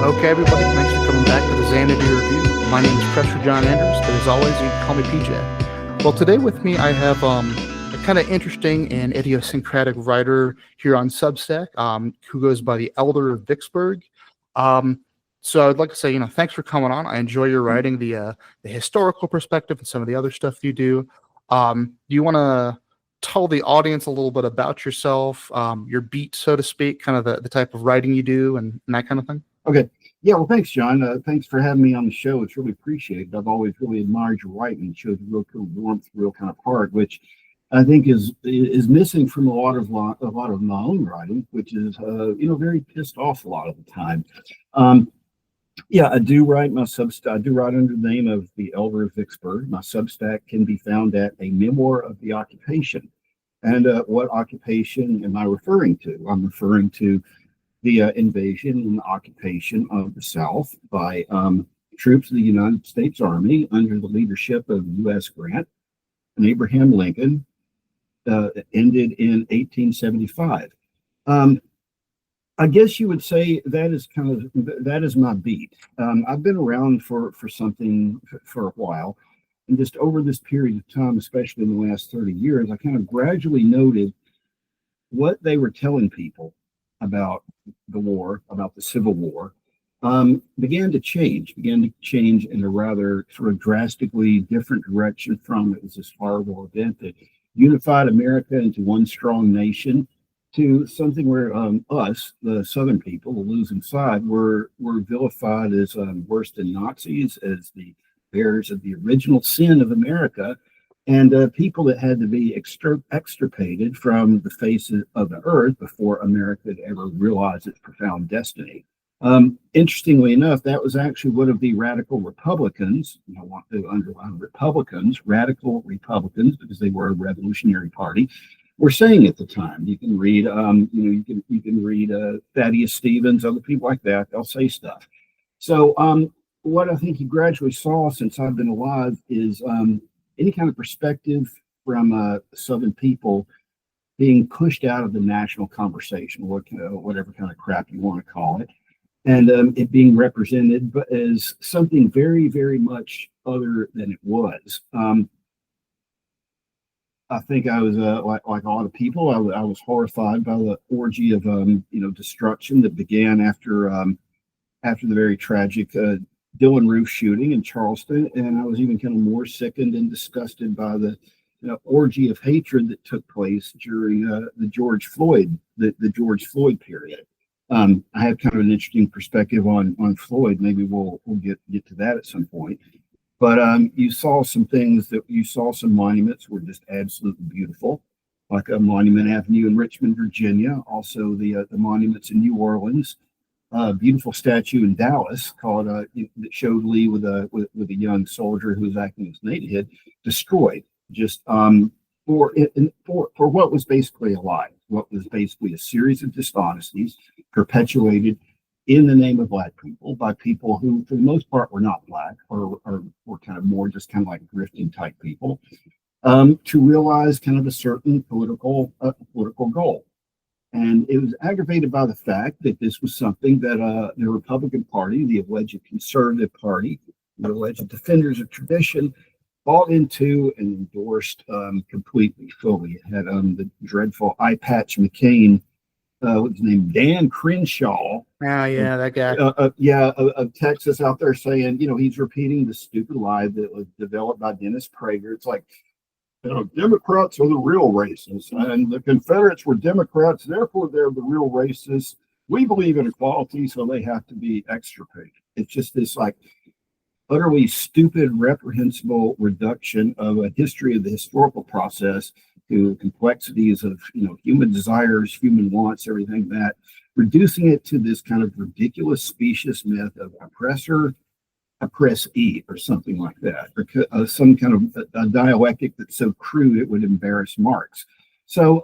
Okay, everybody, thanks for coming back to the Xanadu Review. My name is Pressure John Anders, but as always, you can call me PJ. Well, today with me, I have a kind of interesting and idiosyncratic writer here on Substack who goes by the Elder of Vicksburg. So I'd like to say, thanks for coming on. I enjoy your writing, the historical perspective and some of the other stuff you do. Do you want to tell the audience a little bit about yourself, your beat, so to speak, kind of the type of writing you do and that kind of thing? Okay. Yeah, well, thanks, John. Thanks for having me on the show. It's really appreciated. I've always really admired your writing. It shows a real kind of warmth, real kind of heart, which I think is missing from a lot of my own writing, which is very pissed off a lot of the time. Yeah, I do write my Substack. I do write under the name of the Elder of Vicksburg. My Substack can be found at A Memoir of the Occupation. And what occupation am I referring to? I'm referring to the invasion and occupation of the South by troops of the United States Army under the leadership of U.S. Grant and Abraham Lincoln. Ended in 1875. I guess you would say that is my beat. I've been around for something for a while, and just over this period of time, especially in the last 30 years, I kind of gradually noted what they were telling people about the war, about the Civil War, began to change in a rather sort of drastically different direction from it was this horrible event that unified America into one strong nation, to something where us, the Southern people, the losing side, were vilified as worse than Nazis, as the bearers of the original sin of America, and people that had to be extirpated from the face of the earth before America had ever realized its profound destiny. Interestingly enough, that was actually one of the radical Republicans. I want to underline radical Republicans, because they were a revolutionary party, were saying at the time. You can read, you can read Thaddeus Stevens, other people like that. They'll say stuff. So what I think you gradually saw since I've been alive is any kind of perspective from Southern people being pushed out of the national conversation, whatever kind of crap you want to call it, and it being represented as something very, very much other than it was. I think I was like a lot of people. I was horrified by the orgy of destruction that began after the very tragic Dylan Roof shooting in Charleston, and I was even kind of more sickened and disgusted by the orgy of hatred that took place during the George Floyd period. I have kind of an interesting perspective on Floyd. Maybe we'll get to that at some point. But you saw some monuments were just absolutely beautiful, like a Monument Avenue in Richmond, Virginia. Also the monuments in New Orleans. A beautiful statue in Dallas called that showed Lee with a young soldier who was acting as an aide, destroyed just for what was basically a lie, what was basically a series of dishonesties perpetuated in the name of Black people by people who, for the most part, were not Black or were kind of more just kind of like grifting type people, to realize kind of a certain political goal. And it was aggravated by the fact that this was something that the Republican Party, the alleged conservative party, the alleged defenders of tradition, bought into and endorsed completely, fully. It had the dreadful Eye Patch McCain, what's his name, Dan Crenshaw. Oh, yeah, that guy. Of Texas out there saying, he's repeating the stupid lie that was developed by Dennis Prager. It's like, Democrats are the real racists, and the Confederates were Democrats, therefore they're the real racists. We believe in equality, so they have to be extirpated. It's just this like utterly stupid, reprehensible reduction of a history of the historical process to complexities of human desires, human wants, everything that, reducing it to this kind of ridiculous specious myth of oppressor, oppressee, or something like that, or some kind of a dialectic that's so crude it would embarrass Marx. So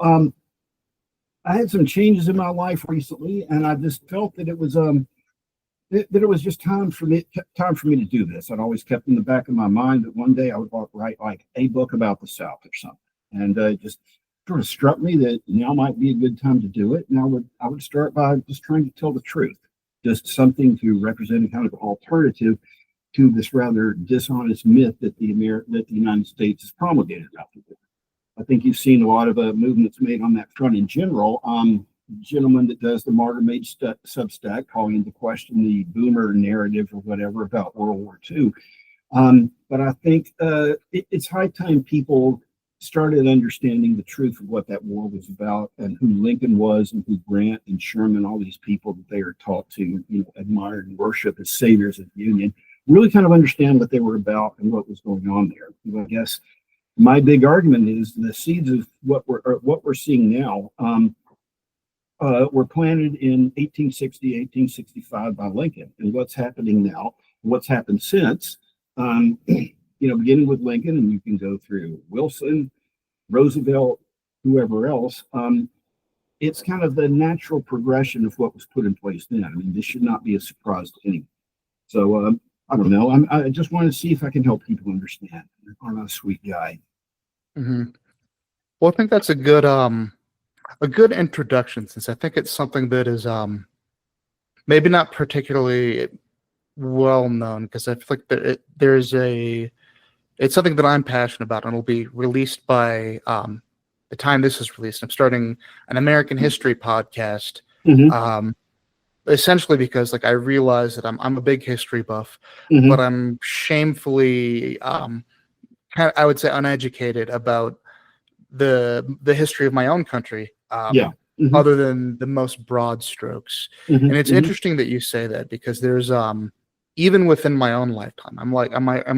I had some changes in my life recently, and I just felt that it was just time for me to do this. I'd always kept in the back of my mind that one day I would write like a book about the South or something, and it just sort of struck me that now might be a good time to do it. And I would start by just trying to tell the truth. just something to represent a kind of alternative to this rather dishonest myth that that the United States has promulgated out there. I think you've seen a lot of movements made on that front in general. Gentleman that does the Martyr Made Substack calling into question the boomer narrative or whatever about World War II. But I think it's high time people started understanding the truth of what that war was about and who Lincoln was and who Grant and Sherman, all these people that they are taught to, admire and worship as saviors of the Union, really kind of understand what they were about and what was going on there. I guess my big argument is the seeds of what we're seeing now were planted in 1860, 1865 by Lincoln, and what's happening now, what's happened since. Beginning with Lincoln, and you can go through Wilson, Roosevelt, whoever else. It's kind of the natural progression of what was put in place then. I mean, this should not be a surprise to anyone. So I don't know. I just want to see if I can help people understand. I'm not a sweet guy. Mm-hmm. Well, I think that's a good introduction, since I think it's something that is maybe not particularly well known, because I feel like it's something that I'm passionate about, and it'll be released by the time this is released. I'm starting an American history podcast, essentially because I realize that I'm a big history buff, but I'm shamefully I would say uneducated about the history of my own country. Other than the most broad strokes. And it's interesting that you say that, because there's even within my own lifetime, I'm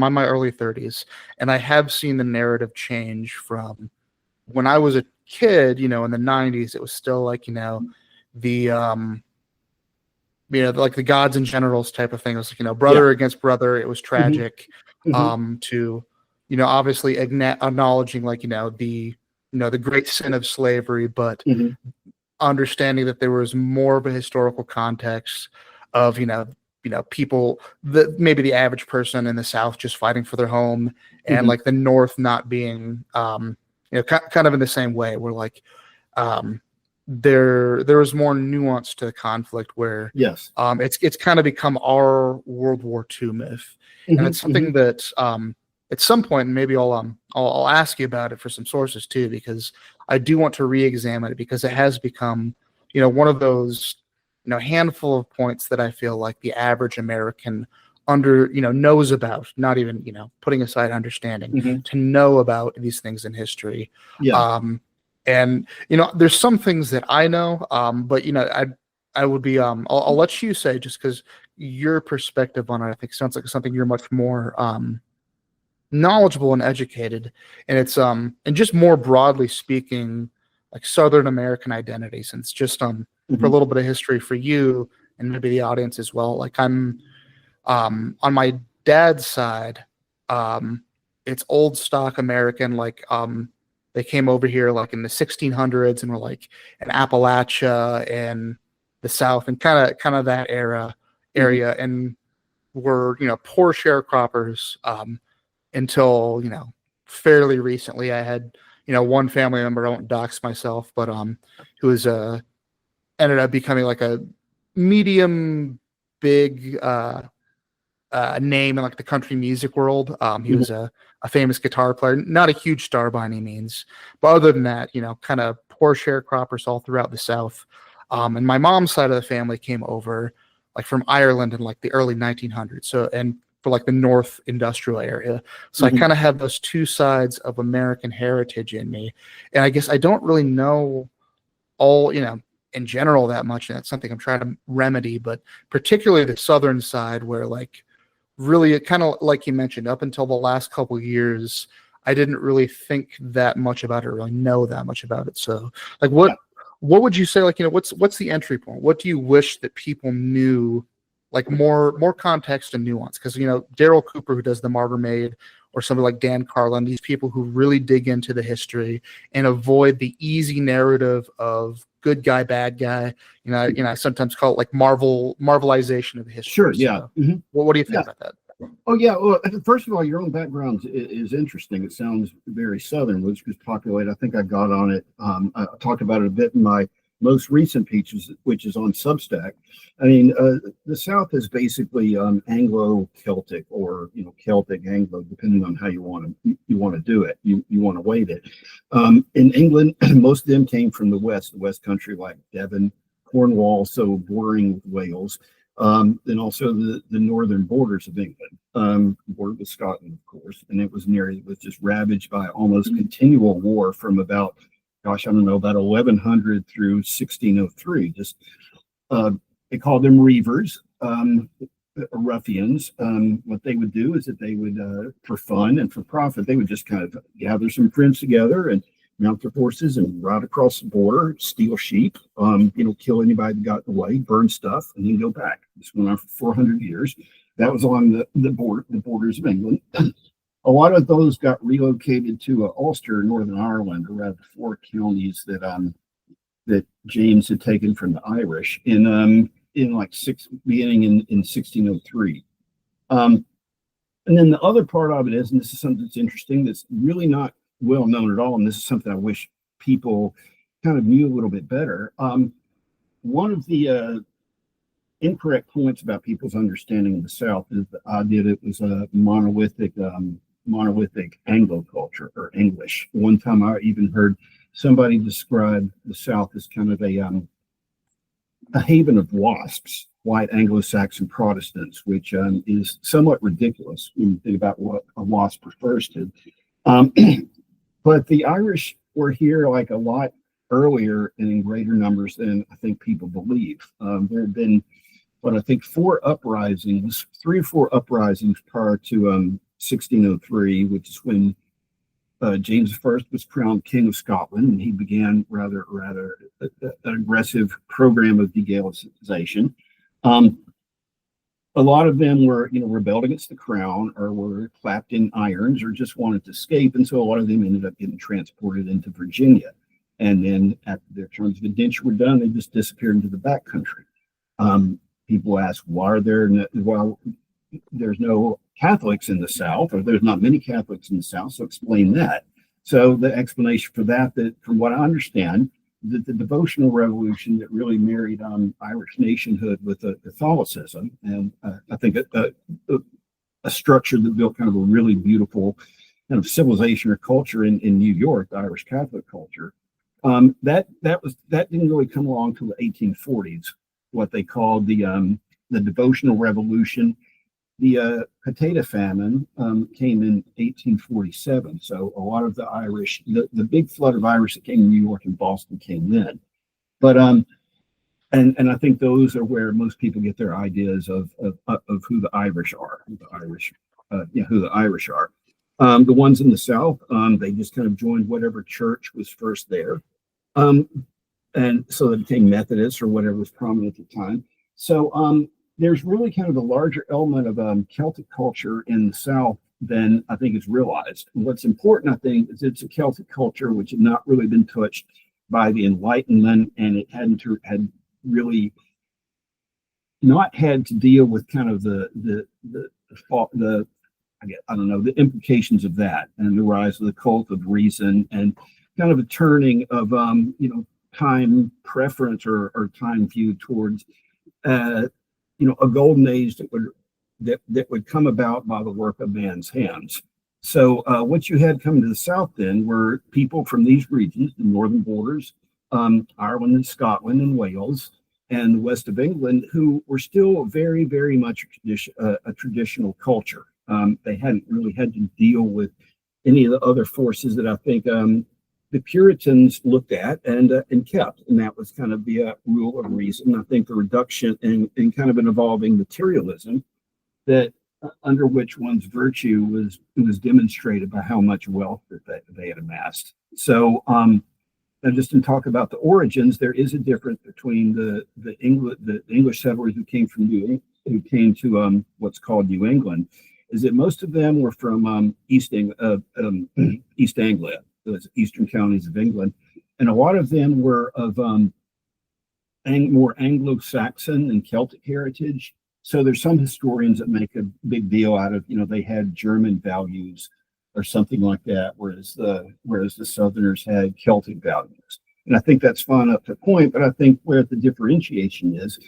on my early 30s, and I have seen the narrative change from when I was a kid, in the 90s. It was still the like the gods and generals type of thing. It was brother against brother. It was tragic. To obviously acknowledging the great sin of slavery, but understanding that there was more of a historical context of people, that maybe the average person in the South just fighting for their home, and the North not being kind of in the same way, where there was more nuance to the conflict, where it's kind of become our World War II myth, and it's something that at some point, and maybe I'll ask you about it for some sources too, because I do want to re-examine it, because it has become one of those handful of points that I feel like the average American knows about, not even putting aside understanding, to know about these things in history. And there's some things that I know, but I would be I'll let you say, just because your perspective on it, I think, sounds like something you're much more knowledgeable and educated, and it's and just more broadly speaking, Southern American identity, since just for a little bit of history for you and maybe the audience as well. I'm on my dad's side, it's old stock American. They came over here in the 1600s and were in Appalachia and the South and kind of that area, and were poor sharecroppers until fairly recently. I had one family member, I won't dox myself, but who was ended up becoming a medium big name in the country music world. He was a famous guitar player, not a huge star by any means, but other than that, kind of poor sharecroppers all throughout the South. And my mom's side of the family came over from Ireland in the early 1900s. So, and for the North industrial area. So I kind of have those two sides of American heritage in me. And I guess I don't really know all, in general that much. And that's something I'm trying to remedy, but particularly the Southern side, where really it kind of, like you mentioned, up until the last couple of years, I didn't really think that much about it, or really know that much about it. So what would you say, what's the entry point? What do you wish that people knew, more context and nuance? Because Daryl Cooper, who does the Martyr Made, or somebody like Dan Carlin, these people who really dig into the history and avoid the easy narrative of good guy, bad guy. I sometimes call it Marvelization of history. Sure. Yeah. So, what do you think about that? Oh yeah. Well, first of all, your own background is interesting. It sounds very Southern, which was populated. I think I got on it. I talked about it a bit in my most recent piece, which is on Substack. I mean, the South is basically Anglo-Celtic, or Celtic Anglo, depending on how you want to do it. You want to weight it. In England, most of them came from the West Country, like Devon, Cornwall, so bordering with Wales, and also the northern borders of England, bordered with Scotland, of course. And it was an area that was just ravaged by almost continual war from about, gosh, I don't know, about 1100 through 1603. Just they called them reavers, ruffians. What they would do is that they would, for fun and for profit, they would just kind of gather some friends together and mount their horses and ride across the border, steal sheep, kill anybody that got in the way, burn stuff, and then go back. This went on for 400 years. That was along the borders of England. A lot of those got relocated to Ulster, Northern Ireland, around the 4 counties that James had taken from the Irish beginning in 1603. And then the other part of it is, and this is something that's interesting, that's really not well known at all, and this is something I wish people kind of knew a little bit better. One of the incorrect points about people's understanding of the South is the idea that it was a monolithic Anglo culture, or English. One time I even heard somebody describe the South as kind of a haven of wasps, white Anglo-Saxon Protestants, which is somewhat ridiculous when you think about what a wasp refers to. But the Irish were here like a lot earlier and in greater numbers than I think people believe. There have been, I think 3 or 4 uprisings prior to 1603, which is when James I was crowned King of Scotland, and he began rather an aggressive program of degalicization. A lot of them were, rebelled against the crown, or were clapped in irons, or just wanted to escape, and so a lot of them ended up getting transported into Virginia. And then after their terms of indenture were done, they just disappeared into the backcountry. People ask, why there's no Catholics in the South, or there's not many Catholics in the South, so explain that. So the explanation for that from what I understand, that the devotional revolution that really married Irish nationhood with Catholicism, and I think a structure that built kind of a really beautiful kind of civilization or culture in New York, the Irish Catholic culture. That didn't really come along till the 1840s, what they called the devotional revolution. The potato famine came in 1847. So a lot of the Irish, the big flood of Irish that came to New York and Boston came then. But and I think those are where most people get their ideas of who the Irish are, who the Irish are. The ones in the South, they just kind of joined whatever church was first there. And so they became Methodists or whatever was prominent at the time. So there's really kind of a larger element of Celtic culture in the South than I think is realized. And what's important, I think, is it's a Celtic culture which had not really been touched by the Enlightenment, and it had really not had to deal with kind of the implications of that, and the rise of the cult of reason, and kind of a turning of time preference or time view towards a golden age that would come about by the work of man's hands. So what you had coming to the South then were people from these regions, the northern borders, Ireland and Scotland and Wales, and the west of England, who were still very, very much a traditional culture. They hadn't really had to deal with any of the other forces that I think the Puritans looked at and kept, and that was kind of the rule of reason. I think the reduction in kind of an evolving materialism that under which one's virtue was demonstrated by how much wealth that they had amassed. So, and just to talk about the origins, there is a difference between the English settlers who came to what's called New England, is that most of them were from East Anglia, those eastern counties of England, and a lot of them were of more Anglo-Saxon and Celtic heritage. So there's some historians that make a big deal out of, they had German values or something like that, whereas the Southerners had Celtic values. And I think that's fine up to a point, but I think where the differentiation is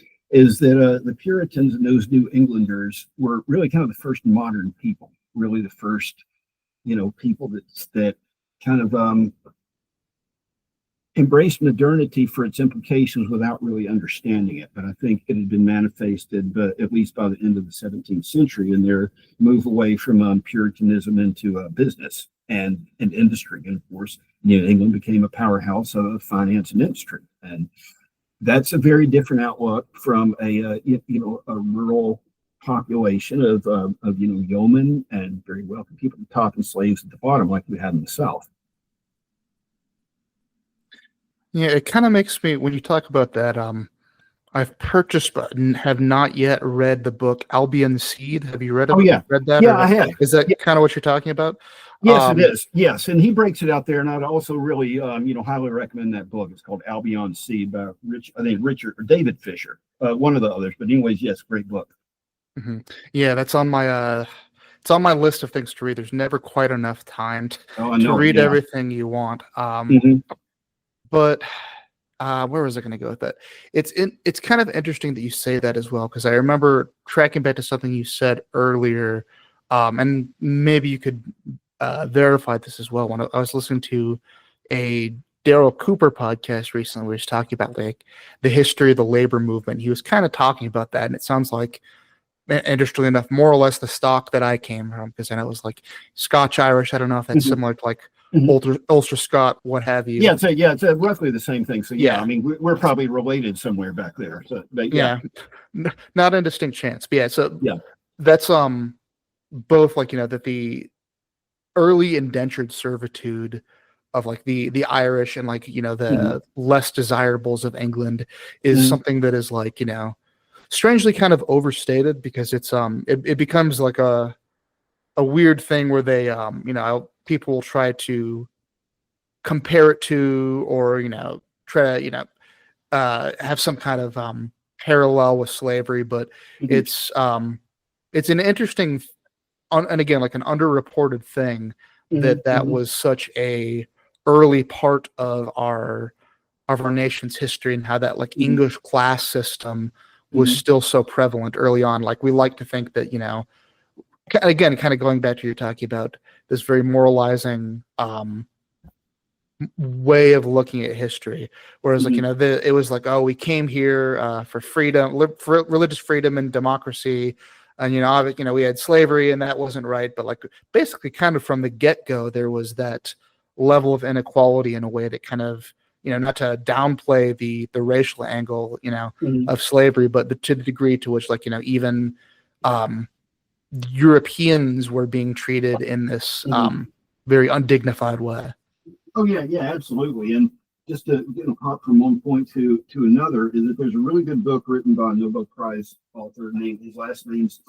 that the Puritans and those New Englanders were really kind of the first modern people, really the first, people that kind of embraced modernity for its implications without really understanding it. But I think it had been manifested, but at least by the end of the 17th century, in their move away from Puritanism into business and industry. And of course, England became a powerhouse of finance and industry. And that's a very different outlook from a rural population of yeomen and very wealthy people at the top and slaves at the bottom, like we had in the South. Yeah, it kind of makes me, when you talk about that, I've purchased but have not yet read the book Albion Seed. Have you read it? Oh, yeah. Read that? Yeah, I have. Is that kind of what you're talking about? Yes, it is. Yes, and he breaks it out there, and I'd also really, highly recommend that book. It's called Albion Seed by Richard or David Fisher, one of the others. But anyways, yes, great book. Mm-hmm. Yeah, that's on my it's on my list of things to read. There's never quite enough time to read everything you want. But where was I going to go with that? It's kind of interesting that you say that as well, because I remember tracking back to something you said earlier, and maybe you could verify this as well. When I was listening to a Daryl Cooper podcast recently, where he was talking about like the history of the labor movement. He was kind of talking about that, and it sounds like, interestingly enough, more or less the stock that I came from, because I know it was like Scotch Irish. I don't know if that's similar to like Ulster Scott, what have you. Yeah, it's roughly the same thing. So yeah, I mean, we're probably related somewhere back there. So, but yeah, not a distinct chance. But yeah, so yeah, that's both like that the early indentured servitude of like the Irish and like the less desirables of England is something that is like strangely kind of overstated, because it's it becomes like a weird thing where they people will try to compare it to, or try to have some kind of parallel with slavery, but it's an interesting and again like an underreported thing that was such a early part of our nation's history, and how that like English class system was still so prevalent early on. Like we like to think that again, kind of going back to you're talking about this very moralizing way of looking at history, whereas like it was like, oh, we came here for freedom, for religious freedom and democracy, and we had slavery and that wasn't right, but like basically kind of from the get-go there was that level of inequality in a way that kind of not to downplay the racial angle of slavery, but to the degree to which like even Europeans were being treated in this very undignified way. Oh yeah, absolutely. And just to hop from one point to another, is that there's a really good book written by a Nobel Prize author named, his last name's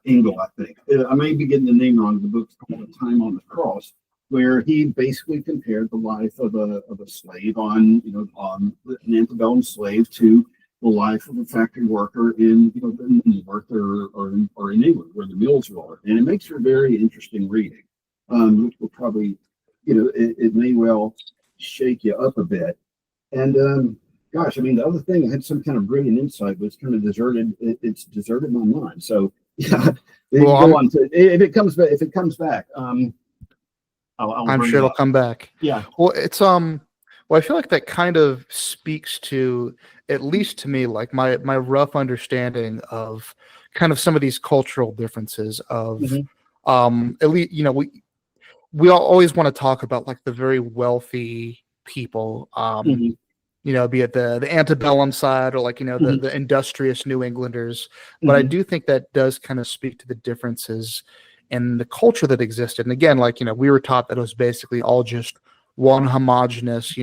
Engel, I think. I may be getting the name wrong. The book's called "A Time on the Cross," where he basically compared the life of a slave on an antebellum slave to the life of a factory worker in New York or in England, where the mills were. And it makes for very interesting reading, which will probably it may well shake you up a bit. And gosh, I mean, the other thing, I had some kind of brilliant insight, but it's kind of deserted. It's deserted my mind. So yeah, go on to, if it comes back. I'm sure it'll come back. Yeah. Well, it's well, I feel like that kind of speaks to, at least to me, like my rough understanding of kind of some of these cultural differences of at least we always want to talk about like the very wealthy people, be it the antebellum side or like the industrious New Englanders, but I do think that does kind of speak to the differences in the culture that existed. And again, like we were taught that it was basically all just one homogenous,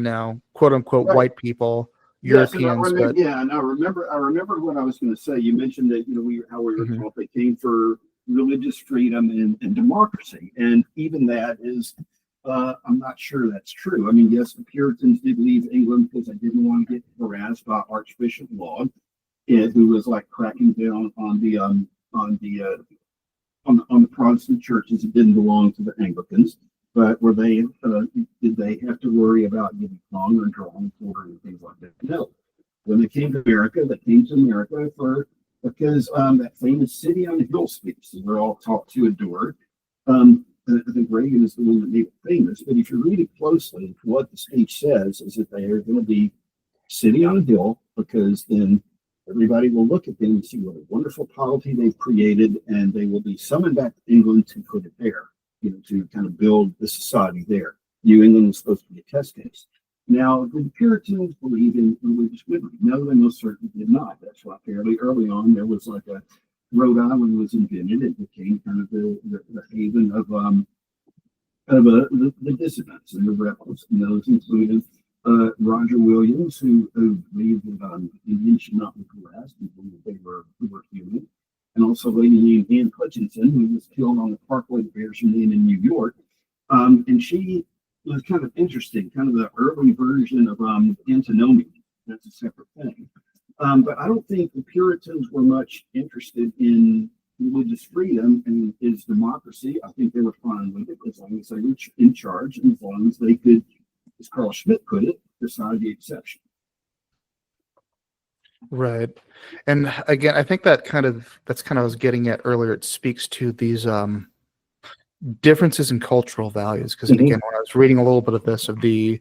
quote unquote white people, Europeans. And I remember what I was going to say. You mentioned that how we were taught they came for religious freedom and democracy, and even that is I'm not sure that's true. I mean, yes, the Puritans did leave England because they didn't want to get harassed by Archbishop Laud, who was like cracking down on the Protestant churches that didn't belong to the Anglicans. But did they have to worry about getting hung or drawn for and things like that? No. When they came to America, because that famous city on the hill speech that we're all taught to adore. I think Reagan is the one that made it famous. But if you read it closely, what the speech says is that they are going to be city on a hill, because then everybody will look at them and see what a wonderful polity they've created, and they will be summoned back to England to put it there, to kind of build the society there. New England was supposed to be a test case. Now, did the Puritans believe in religious liberty? No, they most certainly did not. That's why fairly early on there was like a Rhode Island was invented. It became kind of the haven of the dissidents and the rebels, and those included Roger Williams, who believed that Indians should not be harassed and believed they were human, and also a lady named Anne Hutchinson, who was killed on the Parkway Bears in New York, and she was kind of interesting, kind of the early version of antinomian. That's a separate thing. But I don't think the Puritans were much interested in religious freedom and his democracy. I think they were fine with it as long as they were in charge, and as long as they could, as Carl Schmitt put it, decide the exception. Right. And again, I think that's kind of what I was getting at earlier. It speaks to these differences in cultural values. Because again, when I was reading a little bit of this, of the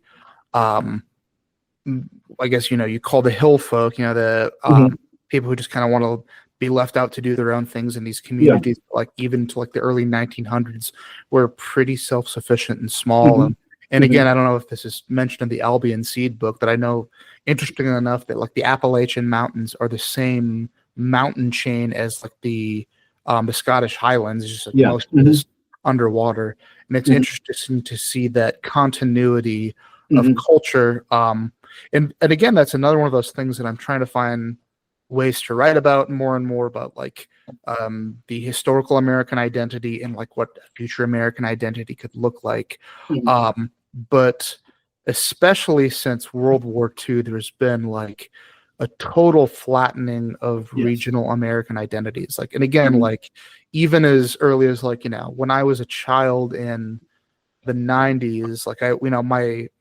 I guess you call the hill folk, the people who just kind of want to be left out to do their own things in these communities, like even to like the early 1900s, were pretty self-sufficient and small. And again, I don't know if this is mentioned in the Albion Seed book, that I know, interesting enough, that like the Appalachian Mountains are the same mountain chain as like the Scottish Highlands. It's just like most of it is underwater, and it's interesting to see that continuity of culture. And again, that's another one of those things that I'm trying to find ways to write about more and more about, like the historical American identity and like what future American identity could look like. But especially since World War II, there's been like a total flattening of regional American identities. Like, and again, like even as early as like, when I was a child in the 90s, like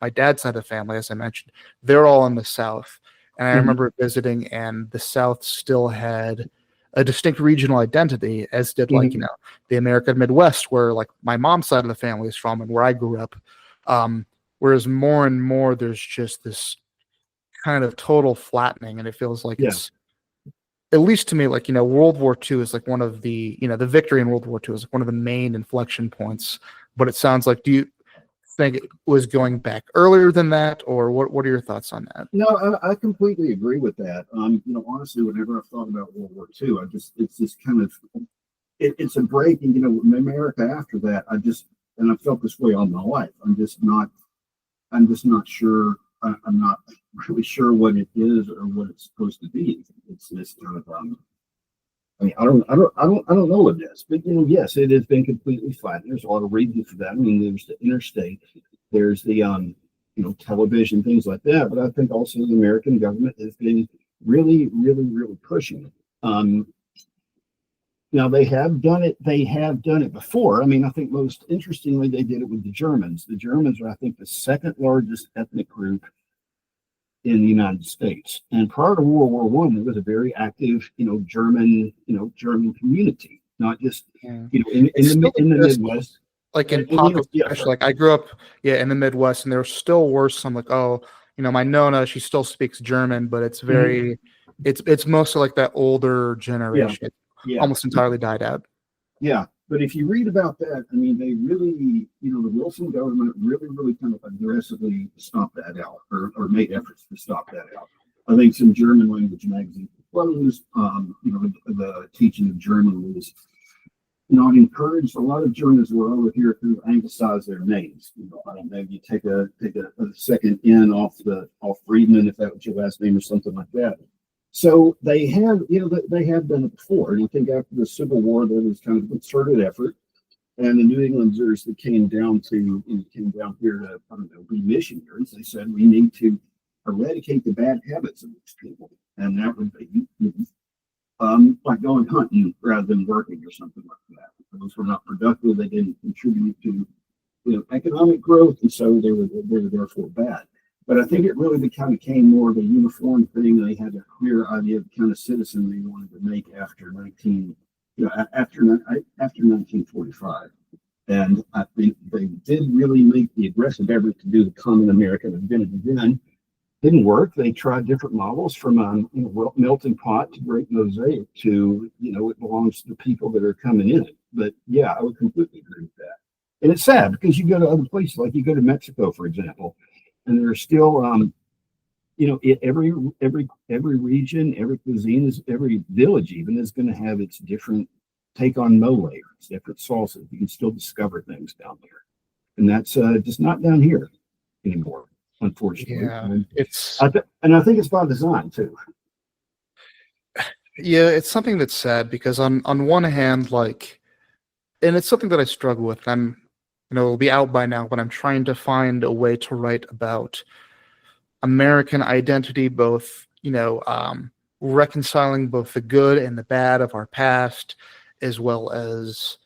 my dad's side of the family, as I mentioned, they're all in the South. And I remember visiting, and the South still had a distinct regional identity, as did like, the American Midwest, where like my mom's side of the family is from and where I grew up. Whereas more and more, there's just this kind of total flattening, and it feels like it's, at least to me, like, World War II is like one of the, the victory in World War II is like one of the main inflection points. But it sounds like, do you think it was going back earlier than that, or what are your thoughts on that? No, I completely agree with that. Honestly, whenever I've thought about World War II, it's just kind of, it's a break. And, America after that, and I've felt this way all my life. I'm just not sure. I'm not really sure what it is or what it's supposed to be. It's this kind of, I don't know what it is, but yes, it has been completely flat. There's a lot of reasons for that. I mean, there's the interstate, there's the television, things like that. But I think also the American government has been really, really, really pushing it. Now they have done it. They have done it before. I mean, I think most interestingly, they did it with the Germans. The Germans are, I think, the second largest ethnic group in the United States. And prior to World War One, there was a very active, German community, not just, in the Midwest. Like in pockets, especially, like I grew up, in the Midwest, and there still were some like, my Nona, she still speaks German, but it's very, it's mostly like that older generation. Almost entirely died out. Yeah. But if you read about that, I mean, they really, the Wilson government really, really kind of aggressively stopped that out, or made efforts to stop that out. I think some German language magazines closed. The teaching of German was not encouraged. A lot of Germans were over here to anglicize their names. I don't know, you take a second N off Friedman, if that was your last name or something like that. So they have, they have done it before. And I think after the Civil War, there was kind of a concerted effort. And the New Englanders that came down here to, be missionaries, they said, we need to eradicate the bad habits of these people. And that would be, like going hunting rather than working or something like that. Those were not productive. They didn't contribute to economic growth, and so they were therefore bad. But I think it really kind of became more of a uniform thing. They had a clear idea of the kind of citizen they wanted to make after 1945. And I think they did really make the aggressive effort to do the common American identity then. Didn't work. They tried different models from melting pot to great mosaic to, it belongs to the people that are coming in it. But yeah, I would completely agree with that. And it's sad because you go to other places, like you go to Mexico, for example, and there's still, every region, every cuisine, every village even is going to have its different take on mole, its different salsas. You can still discover things down there, and that's just not down here anymore, unfortunately. Yeah, and I think it's by design too. Yeah, it's something that's sad because on one hand, and it's something that I struggle with. It'll be out by now, but I'm trying to find a way to write about American identity, both, reconciling both the good and the bad of our past, as well as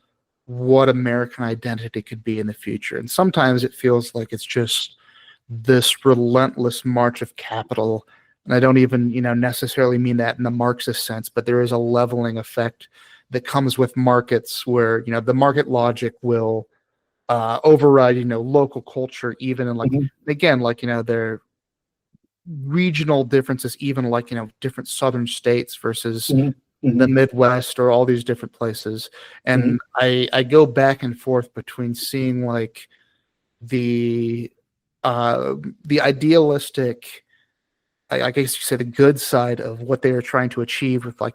what American identity could be in the future. And sometimes it feels like it's just this relentless march of capital. And I don't even, necessarily mean that in the Marxist sense, but there is a leveling effect that comes with markets where, the market logic will override, local culture, even in again, their regional differences, even different southern states versus the Midwest or all these different places. And I go back and forth between seeing the idealistic, I guess you say the good side of what they are trying to achieve with I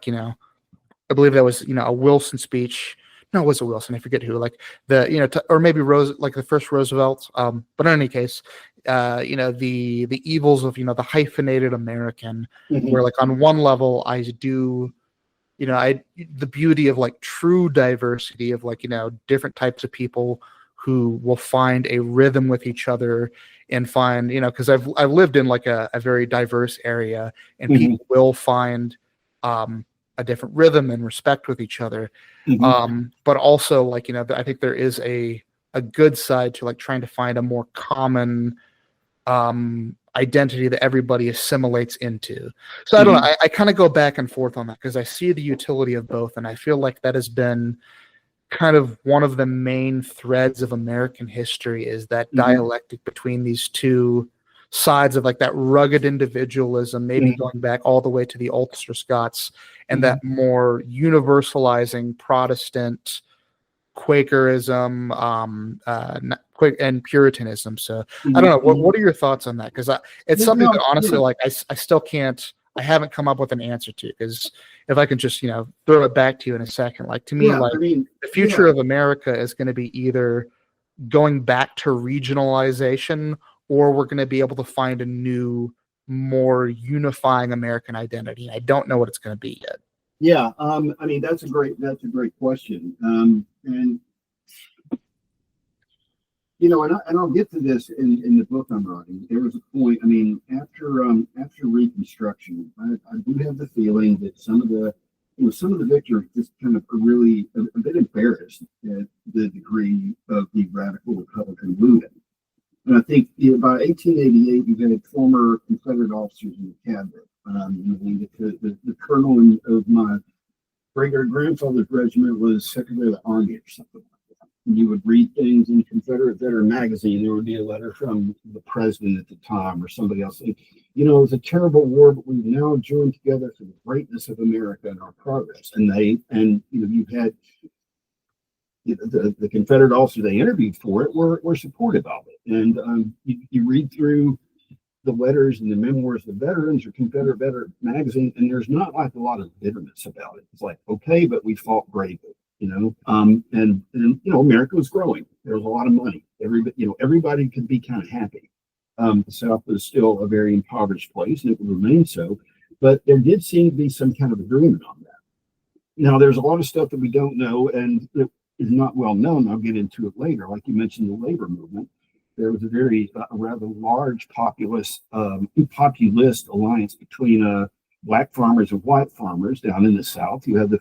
believe that was, a Wilson speech. No, it was a Wilson. I forget who. Or maybe the first Roosevelt. But in any case, the evils of the hyphenated American, where on one level I do, the beauty of true diversity of different types of people who will find a rhythm with each other and find, because I've lived in a very diverse area, and people will find a different rhythm and respect with each other. But also I think there is a good side to trying to find a more common identity that everybody assimilates into. So I don't know. I kind of go back and forth on that because I see the utility of both, and I feel like that has been kind of one of the main threads of American history is that dialectic between these two sides of that rugged individualism, maybe going back all the way to the Ulster Scots, and that more universalizing Protestant Quakerism and Puritanism. So I don't know. What are your thoughts on that? Because it's something that honestly, I still can't. I haven't come up with an answer to. Because if I can just throw it back to you in a second, to me, the future of America is going to be either going back to regionalization, or we're going to be able to find a new, more unifying American identity. I don't know what it's going to be yet. Yeah, that's a great question. And I'll get to this in the book I'm writing. There was a point. After Reconstruction, I do have the feeling that some of the victors just kind of are really a bit embarrassed at the degree of the radical Republican movement. And I think by 1888, you had former Confederate officers in the cabinet. The colonel of my great-grandfather's regiment was Secretary of the Army or something like that. And you would read things in Confederate Veteran magazine. There would be a letter from the president at the time or somebody else saying, it was a terrible war, but we've now joined together for the greatness of America and our progress. And you had the Confederate officers they interviewed for it were supportive of it. And you read through the letters and the memoirs of veterans or Confederate Veteran magazine, and there's not a lot of bitterness about it. It's okay, but we fought bravely, and America was growing. There was a lot of money. Everybody could be kind of happy. The South was still a very impoverished place, and it would remain so. But there did seem to be some kind of agreement on that. Now, there's a lot of stuff that we don't know, and it is not well known. I'll get into it later. Like you mentioned, the labor movement. There was a rather large populist alliance between black farmers and white farmers down in the South. You have the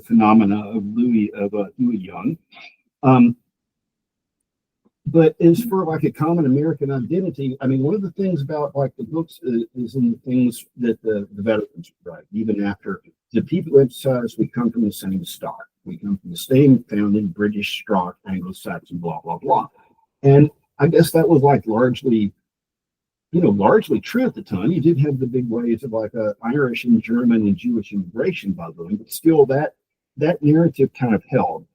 phenomena of Louis Young. but as for like a common American identity, I mean, one of the things about like the books is in the things that the veterans write, even after the people emphasize we come from the same stock. We come from the same founding British stock, Anglo-Saxon, blah, blah, blah. And I guess that was like largely, largely true at the time. You did have the big waves of like Irish and German and Jewish immigration by the way, but still that narrative kind of held.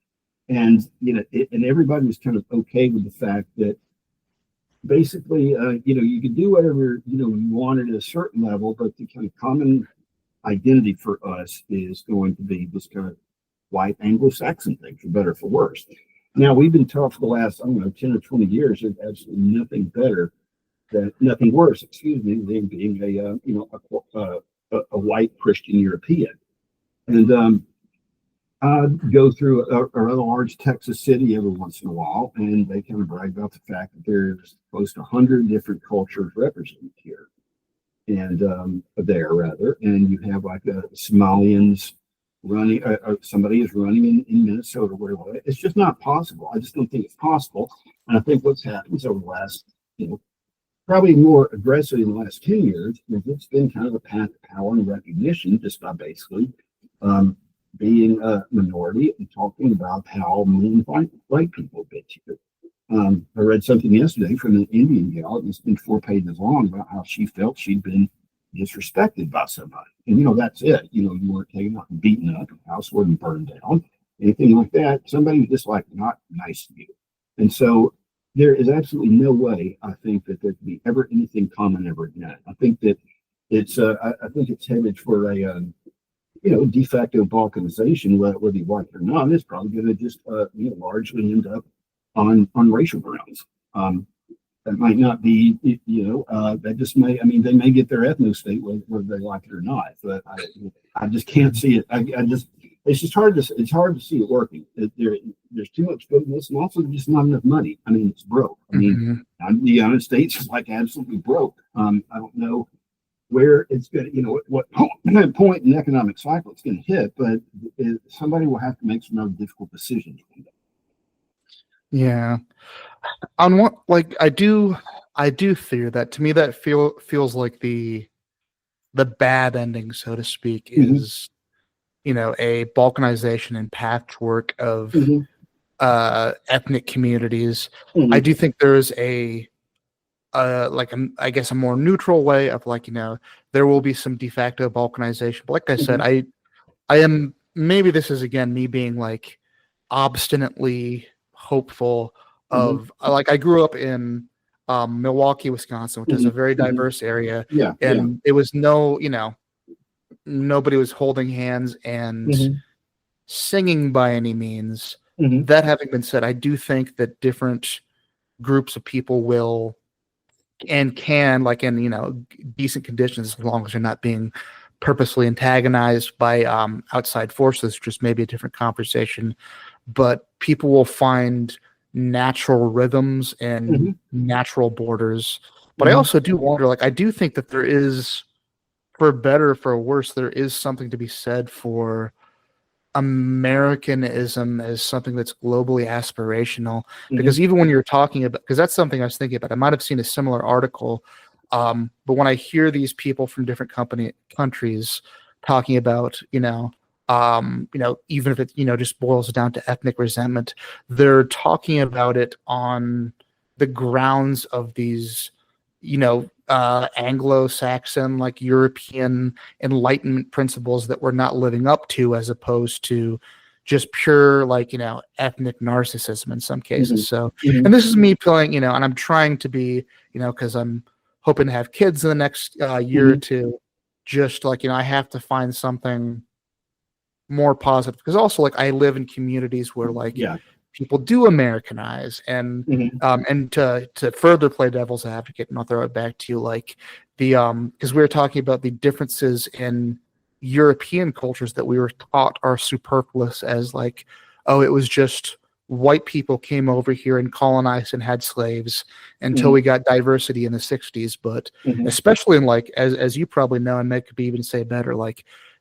And and everybody was kind of okay with the fact that basically, you could do whatever you wanted at a certain level, but the kind of common identity for us is going to be this kind of white Anglo-Saxon thing, for better or for worse. Now we've been taught for the last, I don't know, 10 or 20 years, there's absolutely nothing worse, excuse me, than being a white Christian European. And I go through a rather large Texas city every once in a while, and they kind of brag about the fact that there's close to 100 different cultures represented here. And there, rather, and you have like Somalians running, somebody is running in Minnesota, whatever. It's just not possible. I just don't think it's possible. And I think what's happened over the last, probably more aggressive in the last 10 years, is it's been kind of a path to power and recognition just by basically being a minority and talking about how mean white people get you. I read something yesterday from an Indian gal, and it's been 4 pages long, about how she felt she'd been disrespected by somebody. And that's it. You weren't taken out and beaten up, your house wasn't burned down, anything like that. Somebody was just like not nice to you. And so there is absolutely no way, I think, that there could be ever anything common ever again. I think that it's headed for a de facto balkanization, whether you like it or not. It's probably going to just largely end up on racial grounds. That might not be, that just may, I mean, they may get their ethno state whether they like it or not, but I just can't see it. It's just hard to see it working. There's too much goodness, and also just not enough money. I mean, it's broke. I mean, the United States is like absolutely broke. I don't know where it's going to, what point in the economic cycle it's going to hit, but somebody will have to make some other difficult decisions. Yeah. On what, like, I do fear that. To me, that feels like the bad ending, so to speak, is a balkanization and patchwork of ethnic communities. I do think there is I guess a more neutral way of there will be some de facto balkanization. But like I said, I am, maybe this is again me being like obstinately hopeful of I grew up in Milwaukee, Wisconsin, which is a very diverse area. And it was nobody was holding hands and singing by any means. That having been said, I do think that different groups of people will and can, like in decent conditions, as long as you're not being purposely antagonized by outside forces, just maybe a different conversation, but people will find natural rhythms and natural borders. But I also do wonder, I do think that there is, for better or for worse, there is something to be said for Americanism as something that's globally aspirational. Because even when you're talking about, because that's something I was thinking about, I might have seen a similar article, but when I hear these people from different countries talking about, even if it, just boils down to ethnic resentment, they're talking about it on the grounds of these, Anglo-Saxon, European Enlightenment principles that we're not living up to, as opposed to just pure, ethnic narcissism in some cases. So, and this is me feeling, and I'm trying to be, because I'm hoping to have kids in the next year or two, just I have to find something more positive, because also I live in communities where people do Americanize, and and to further play devil's advocate, and I'll throw it back to you, because we were talking about the differences in European cultures that we were taught are superfluous, as it was just white people came over here and colonized and had slaves until we got diversity in the 60s. But especially in as you probably know, and Meg could even say better,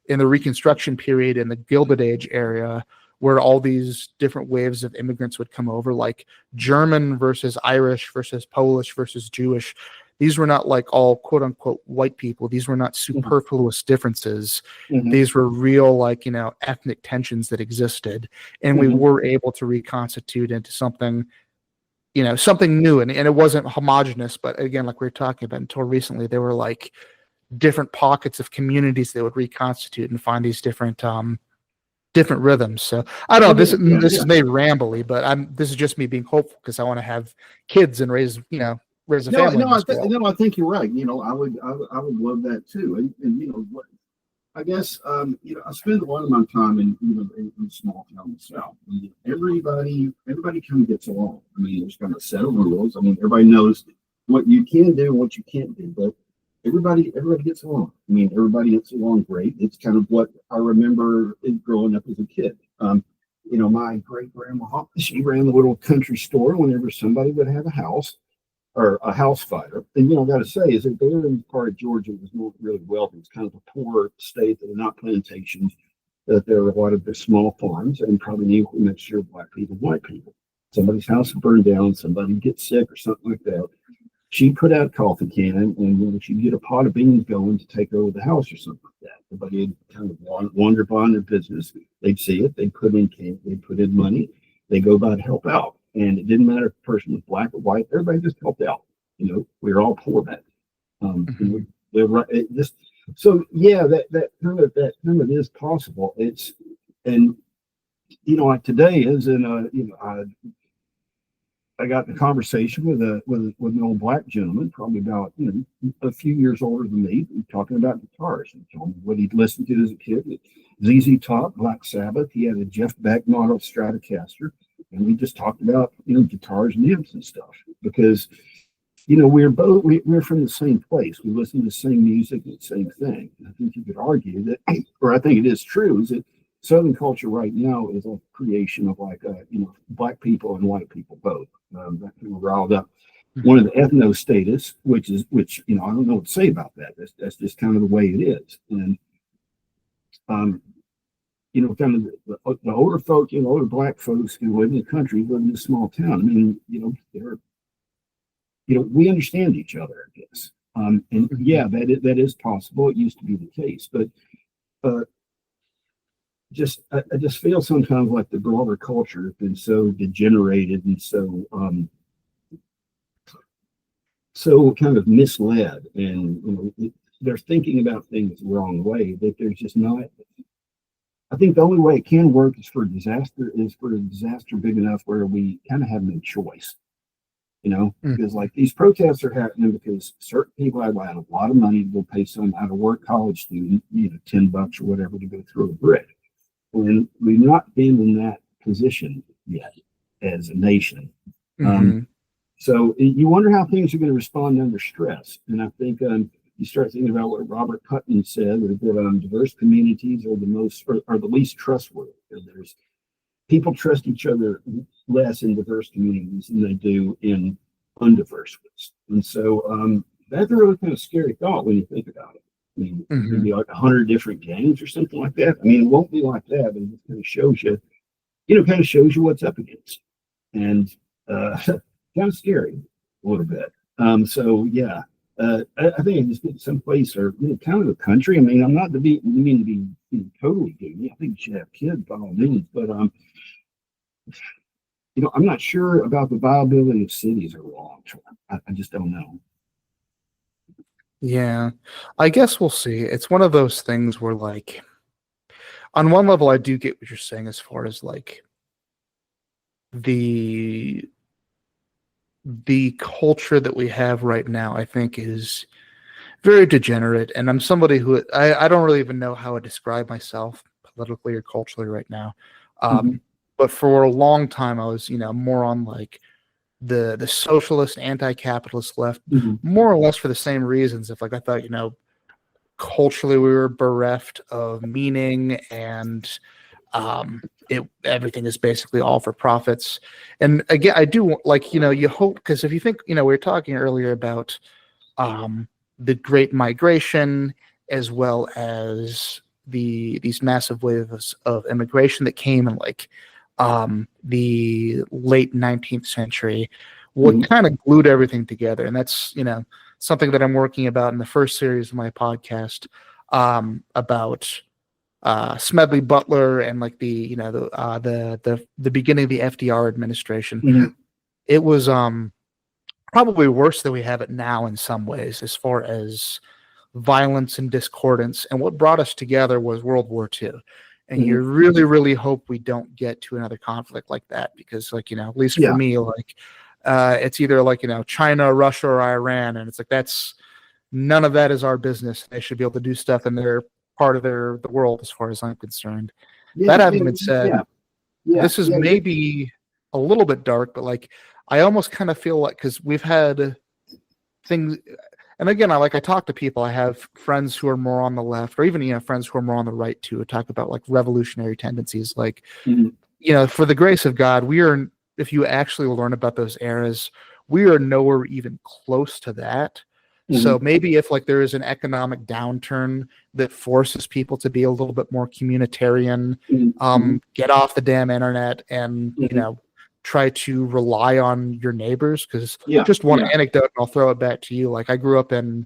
in the Reconstruction period in the Gilded Age area, where all these different waves of immigrants would come over, like German versus Irish versus Polish versus Jewish. These were not like all quote unquote white people. These were not superfluous differences. These were real, like, ethnic tensions that existed. And we were able to reconstitute into something, something new. And it wasn't homogenous, but again, like we were talking about, until recently, there were like different pockets of communities that would reconstitute and find these different rhythms. So I don't know. This is maybe rambly, but this is just me being hopeful because I want to have kids and raise a family. I think you're right. I would love that too. And what I guess I spend a lot of my time in small town in the South. And everybody kind of gets along. I mean, there's kind of a set of rules. I mean, everybody knows what you can do and what you can't do, but everybody gets along. I mean, everybody gets along great. It's kind of what I remember growing up as a kid. My great grandma, she ran the little country store whenever somebody would have a house or a house fire. And I got to say, is that there in part of Georgia was not really wealthy. It's kind of a poor state. There were not plantations. That there were a lot of the small farms and probably an equal mixture of black people and white people. Somebody's house burned down. Somebody gets sick or something like that. She'd put out coffee can and she'd get a pot of beans going to take over the house or something like that. Everybody would kind of wander by their business. They'd see it. They'd put in money. They go by to help out. And it didn't matter if the person was black or white. Everybody just helped out. We were all poor then. That kind of is possible. Like today is I got in a conversation with an old black gentleman, probably about a few years older than me, talking about guitars and told me what he'd listened to as a kid. ZZ Top, Black Sabbath. He had a Jeff Beck model Stratocaster, and we just talked about guitars and amps and stuff because we're from the same place. We listen to the same music and the same thing. I think you could argue that, or I think it is true, is that Southern culture right now is a creation of black people and white people both. That kind of riled up one of the ethno-status, which I don't know what to say about that. That's just kind of the way it is. And kind of the older folk, older black folks who live in the country, live in a small town. I mean, we understand each other, I guess. That is possible. It used to be the case, but I just feel sometimes like the broader culture has been so degenerated and so kind of misled, and they're thinking about things the wrong way. That there's just not. I think the only way it can work is for a disaster big enough where we kind of have no choice. Because like these protests are happening because certain people have a lot of money to go pay some out of work college student, $10 or whatever to go throw a brick. And we've not been in that position yet as a nation. So you wonder how things are going to respond under stress. And I think you start thinking about what Robert Putnam said, that diverse communities are the least trustworthy. There's people trust each other less in diverse communities than they do in undiverse ones. And so that's a really kind of scary thought when you think about it. I mean, it could be like 100 different gangs or something like that. I mean, it won't be like that, but it kind of shows you, what's up against. And kind of scary a little bit. I think I just get someplace or kind of the country. I mean, I'm not mean to be totally goody. I think you should have kids by all means, but I'm not sure about the viability of cities over the long term. I just don't know. Yeah, I guess we'll see. It's one of those things where, like, on one level, I do get what you're saying as far as like the culture that we have right now, I think is very degenerate. And I'm somebody who I don't really even know how to describe myself politically or culturally right now. But for a long time, I was, more on like the socialist, anti-capitalist left, more or less for the same reasons. If like I thought, culturally we were bereft of meaning, and everything is basically all for profits. And again, I do like, you hope, because if you think, we were talking earlier about the Great Migration, as well as these massive waves of immigration that came in like the late 19th century, what kind of glued everything together. And that's, something that I'm working about in the first series of my podcast, about Smedley Butler and like the beginning of the FDR administration. Mm-hmm. It was probably worse than we have it now in some ways, as far as violence and discordance. And what brought us together was World War II. And you really, really hope we don't get to another conflict like that, because, like, at least for me, like, it's either like, China, Russia, or Iran. And it's like, none of that is our business. They should be able to do stuff in their part of the world, as far as I'm concerned. That having been said, this is maybe a little bit dark, but like, I almost kind of feel like, because we've had things, and again, I talk to people. I have friends who are more on the left, or even friends who are more on the right too, who talk about like revolutionary tendencies. Like, for the grace of God, if you actually learn about those eras, we are nowhere even close to that. So maybe if like there is an economic downturn that forces people to be a little bit more communitarian, get off the damn internet, and try to rely on your neighbors. Because just one anecdote, and I'll throw it back to you. Like, I grew up in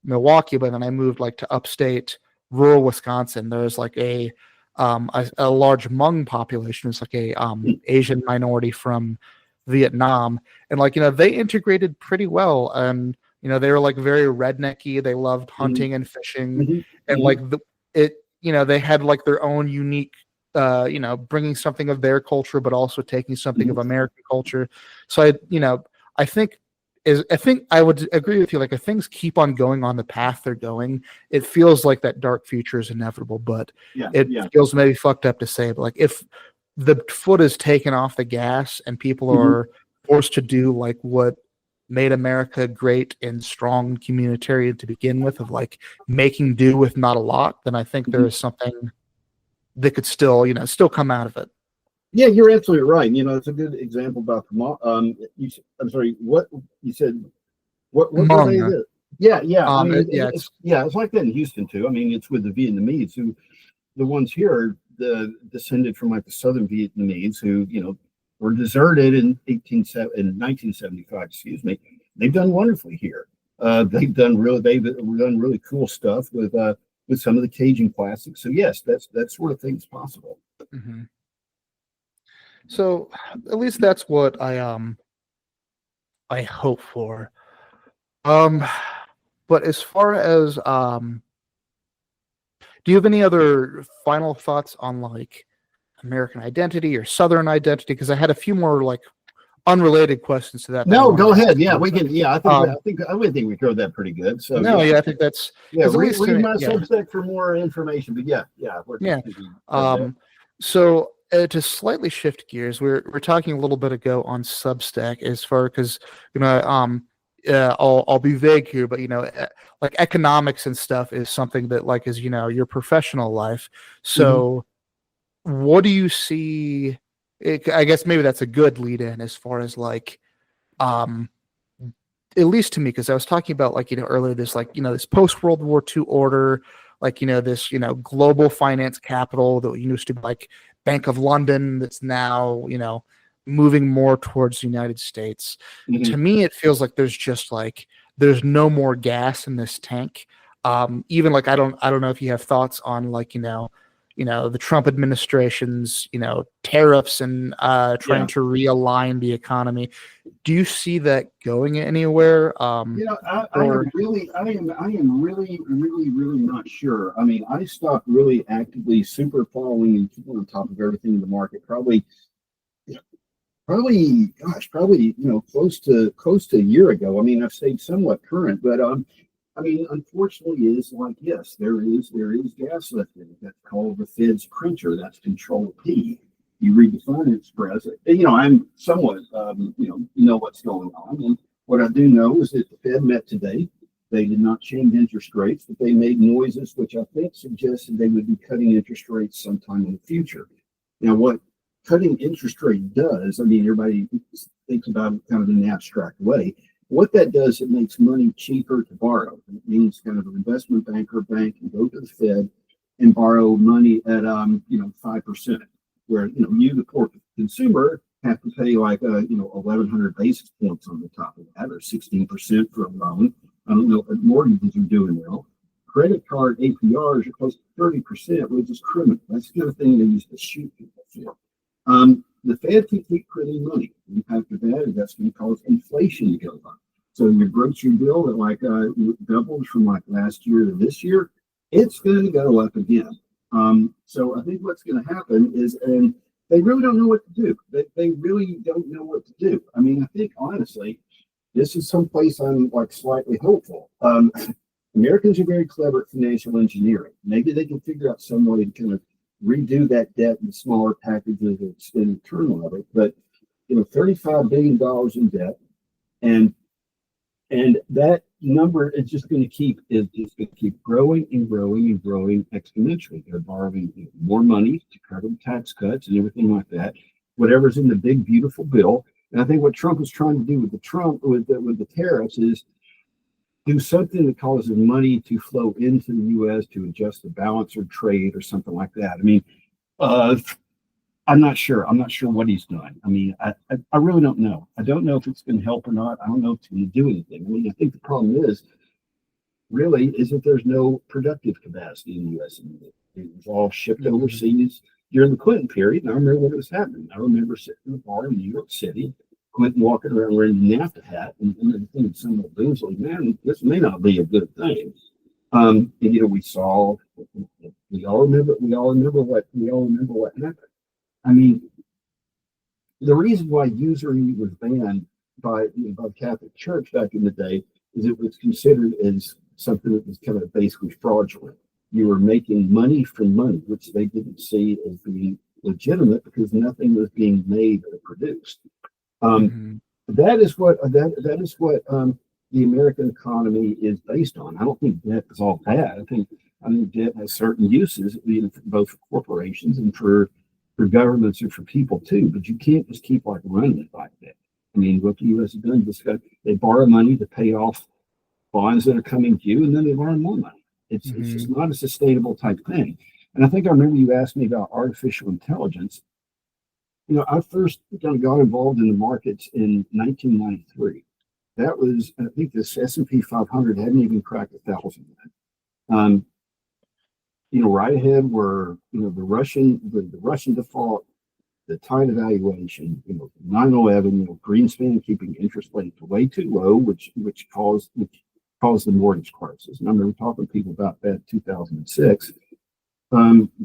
Milwaukee, but then I moved like to upstate rural Wisconsin. There's like a large Hmong population. It's like a Asian minority from Vietnam, and like they integrated pretty well, and they were like very rednecky. They loved hunting and fishing, and like they had like their own unique, bringing something of their culture, but also taking something of American culture. So I think I would agree with you. Like, if things keep on going on the path they're going, it feels like that dark future is inevitable. But it feels maybe fucked up to say. But like, if the foot is taken off the gas and people are forced to do like what made America great and strong communitarian to begin with, of like making do with not a lot, then I think there is something that could still come out of it. Yeah, you're absolutely right. It's a good example about the I'm sorry, what you said. What were they? Yeah. It's like that in Houston too. I mean, it's with the Vietnamese, who the ones here are descended from like the Southern Vietnamese, who were deserted in 1975. Excuse me. They've done wonderfully here. They've done really cool stuff with some of the Cajun classics. So yes, that sort of thing is possible. So at least that's what I hope for. But as far as do you have any other final thoughts on like American identity or Southern identity? Because I had a few more like unrelated questions to that. No, go ahead. Yeah, we can. Yeah, I think we covered that pretty good. So I think that's read my Substack for more information. But so to slightly shift gears, we're talking a little bit ago on Substack, as far because I'll be vague here, but like economics and stuff is something that like is your professional life. So what do you see? I guess maybe that's a good lead in, as far as like at least to me, because I was talking about like earlier, this like this post World War II order, like this global finance capital that used to be like Bank of London, that's now moving more towards the United States. To me, it feels like there's no more gas in this tank. Even like I don't know if you have thoughts on like the Trump administration's tariffs and trying to realign the economy. Do you see that going anywhere? I am really not sure. I mean, I stopped really actively super following and keeping on top of everything in the market probably close to a year ago. I mean, I've stayed somewhat current, but I mean, unfortunately, is like, yes, there is gas left in it. That's called the Fed's printer. That's Control P. You read the finance press. I'm somewhat, know what's going on. And what I do know is that the Fed met today. They did not change interest rates, but they made noises which I think suggested they would be cutting interest rates sometime in the future. Now, what cutting interest rate does, I mean, everybody thinks about it kind of in an abstract way. What that does, it makes money cheaper to borrow. It means kind of an investment bank or bank can go to the Fed and borrow money at 5%, where you, the poor consumer, have to pay like 1,100 basis points on the top of that, or 16% for a loan. I don't know what mortgages are doing now. Credit card APRs are close to 30%, which is criminal. That's the kind of thing they used to shoot people for. The Fed can keep printing money. The impact of that is that's going to cause inflation to go up. So your grocery bill that doubles from like last year to this year, it's going to go up again. So I think what's going to happen is, and they really don't know what to do. They really don't know what to do. I mean, I think honestly, this is someplace I'm like slightly hopeful. Americans are very clever at financial engineering. Maybe they can figure out some way to kind of redo that debt in smaller packages and extend the term of it. But $35 billion in debt, and that number is just going to keep growing and growing and growing exponentially. They're borrowing more money to cover the tax cuts and everything like that. Whatever's in the big beautiful bill. And I think what Trump is trying to do with the tariffs is do something that causes money to flow into the U.S. to adjust the balance of trade or something like that. I mean, I'm not sure. I'm not sure what he's doing. I mean, I really don't know. I don't know if it's going to help or not. I don't know if it's going to do anything. I mean, I think the problem is that there's no productive capacity in the U.S. It was all shipped overseas during the Clinton period. And I remember when it was happening. I remember sitting in a bar in New York City, Clinton walking around wearing a NAFTA hat, and thinking some of the dudes like, man, this may not be a good thing. And we all remember what happened. I mean, the reason why usury was banned by the Catholic Church back in the day is it was considered as something that was kind of basically fraudulent. You were making money from money, which they didn't see as being legitimate because nothing was being made or produced. That is what the American economy is based on. I don't think debt is all bad. I think debt has certain uses, both for corporations and for governments and for people too. But you can't just keep running it like that. I mean, what the U.S. has done is they borrow money to pay off bonds that are coming due, and then they borrow more money. It's just not a sustainable type thing. And I think I remember you asked me about artificial intelligence. I first kind of got involved in the markets in 1993. That was, I think, this S&P 500 hadn't even cracked 1,000 yet. Right ahead were the Russian default, the tide evaluation, 9/11, Greenspan keeping interest rates way too low, which caused the mortgage crisis. And I remember talking to people about that in 2006,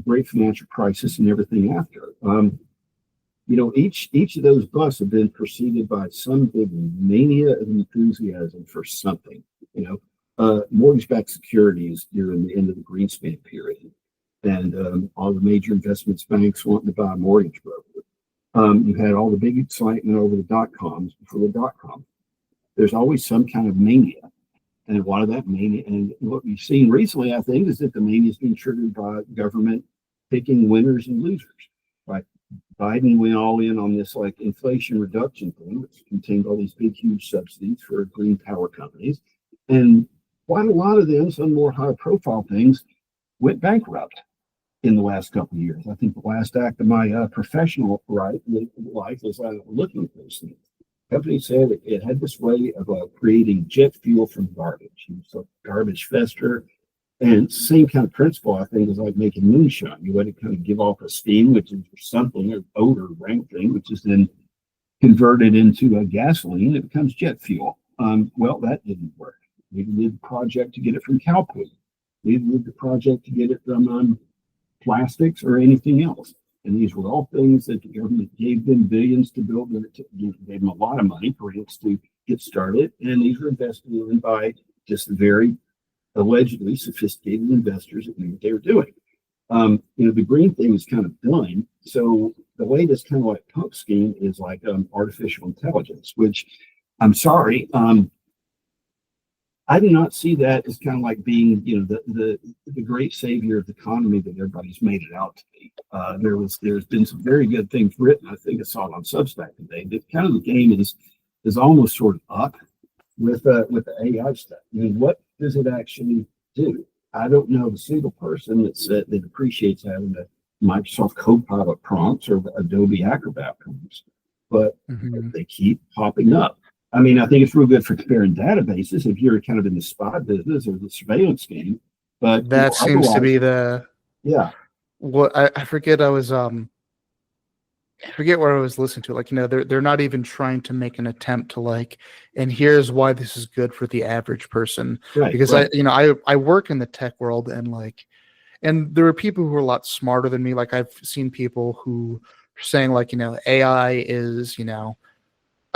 great financial crisis and everything after. Each of those busts have been preceded by some big mania of enthusiasm for something. Mortgage-backed securities during the end of the Greenspan period, and all the major investments banks wanting to buy a mortgage broker. You had all the big excitement over the dot-coms before the dot-com. There's always some kind of mania, and a lot of that mania, and what we've seen recently, I think, is that the mania is being triggered by government picking winners and losers. Like Biden went all in on this inflation reduction thing, which contained all these big, huge subsidies for green power companies. And quite a lot of them, some more high-profile things, went bankrupt in the last couple of years. I think the last act of my professional life was looking at those things. The company said it had this way of creating jet fuel from garbage. So garbage fester. And same kind of principle, I think, is like making moonshine. You let it kind of give off a steam, which is something, or odor, rank thing, which is then converted into a gasoline. It becomes jet fuel. Well, that didn't work. We did the project to get it from cow poo. We did the project to get it from plastics or anything else. And these were all things that the government gave them billions to build. Gave them a lot of money for it to get started. And these were invested in by just the very allegedly sophisticated investors that knew what they were doing. The green thing is kind of done. So the latest kind of pump scheme is artificial intelligence, which I'm sorry, I do not see that as kind of being, the great savior of the economy that everybody's made it out to be. There's been some very good things written. I think I saw it on Substack today. But kind of the game is almost sort of up with the AI stuff. I mean, what does it actually do? I don't know of a single person that appreciates having the Microsoft Copilot prompts or the Adobe Acrobat prompts, but Mhm. they keep popping up. I mean, I think it's real good for comparing databases if you're kind of in the spy business or the surveillance game, but That seems to otherwise, be the yeah, what I forget. I forget where I was listening to. Like, they're not even trying to make an attempt to like, and here's why this is good for the average person. right, Because right. I work in the tech world, and like, and there are people who are a lot smarter than me. Like, I've seen people who are saying like, AI is,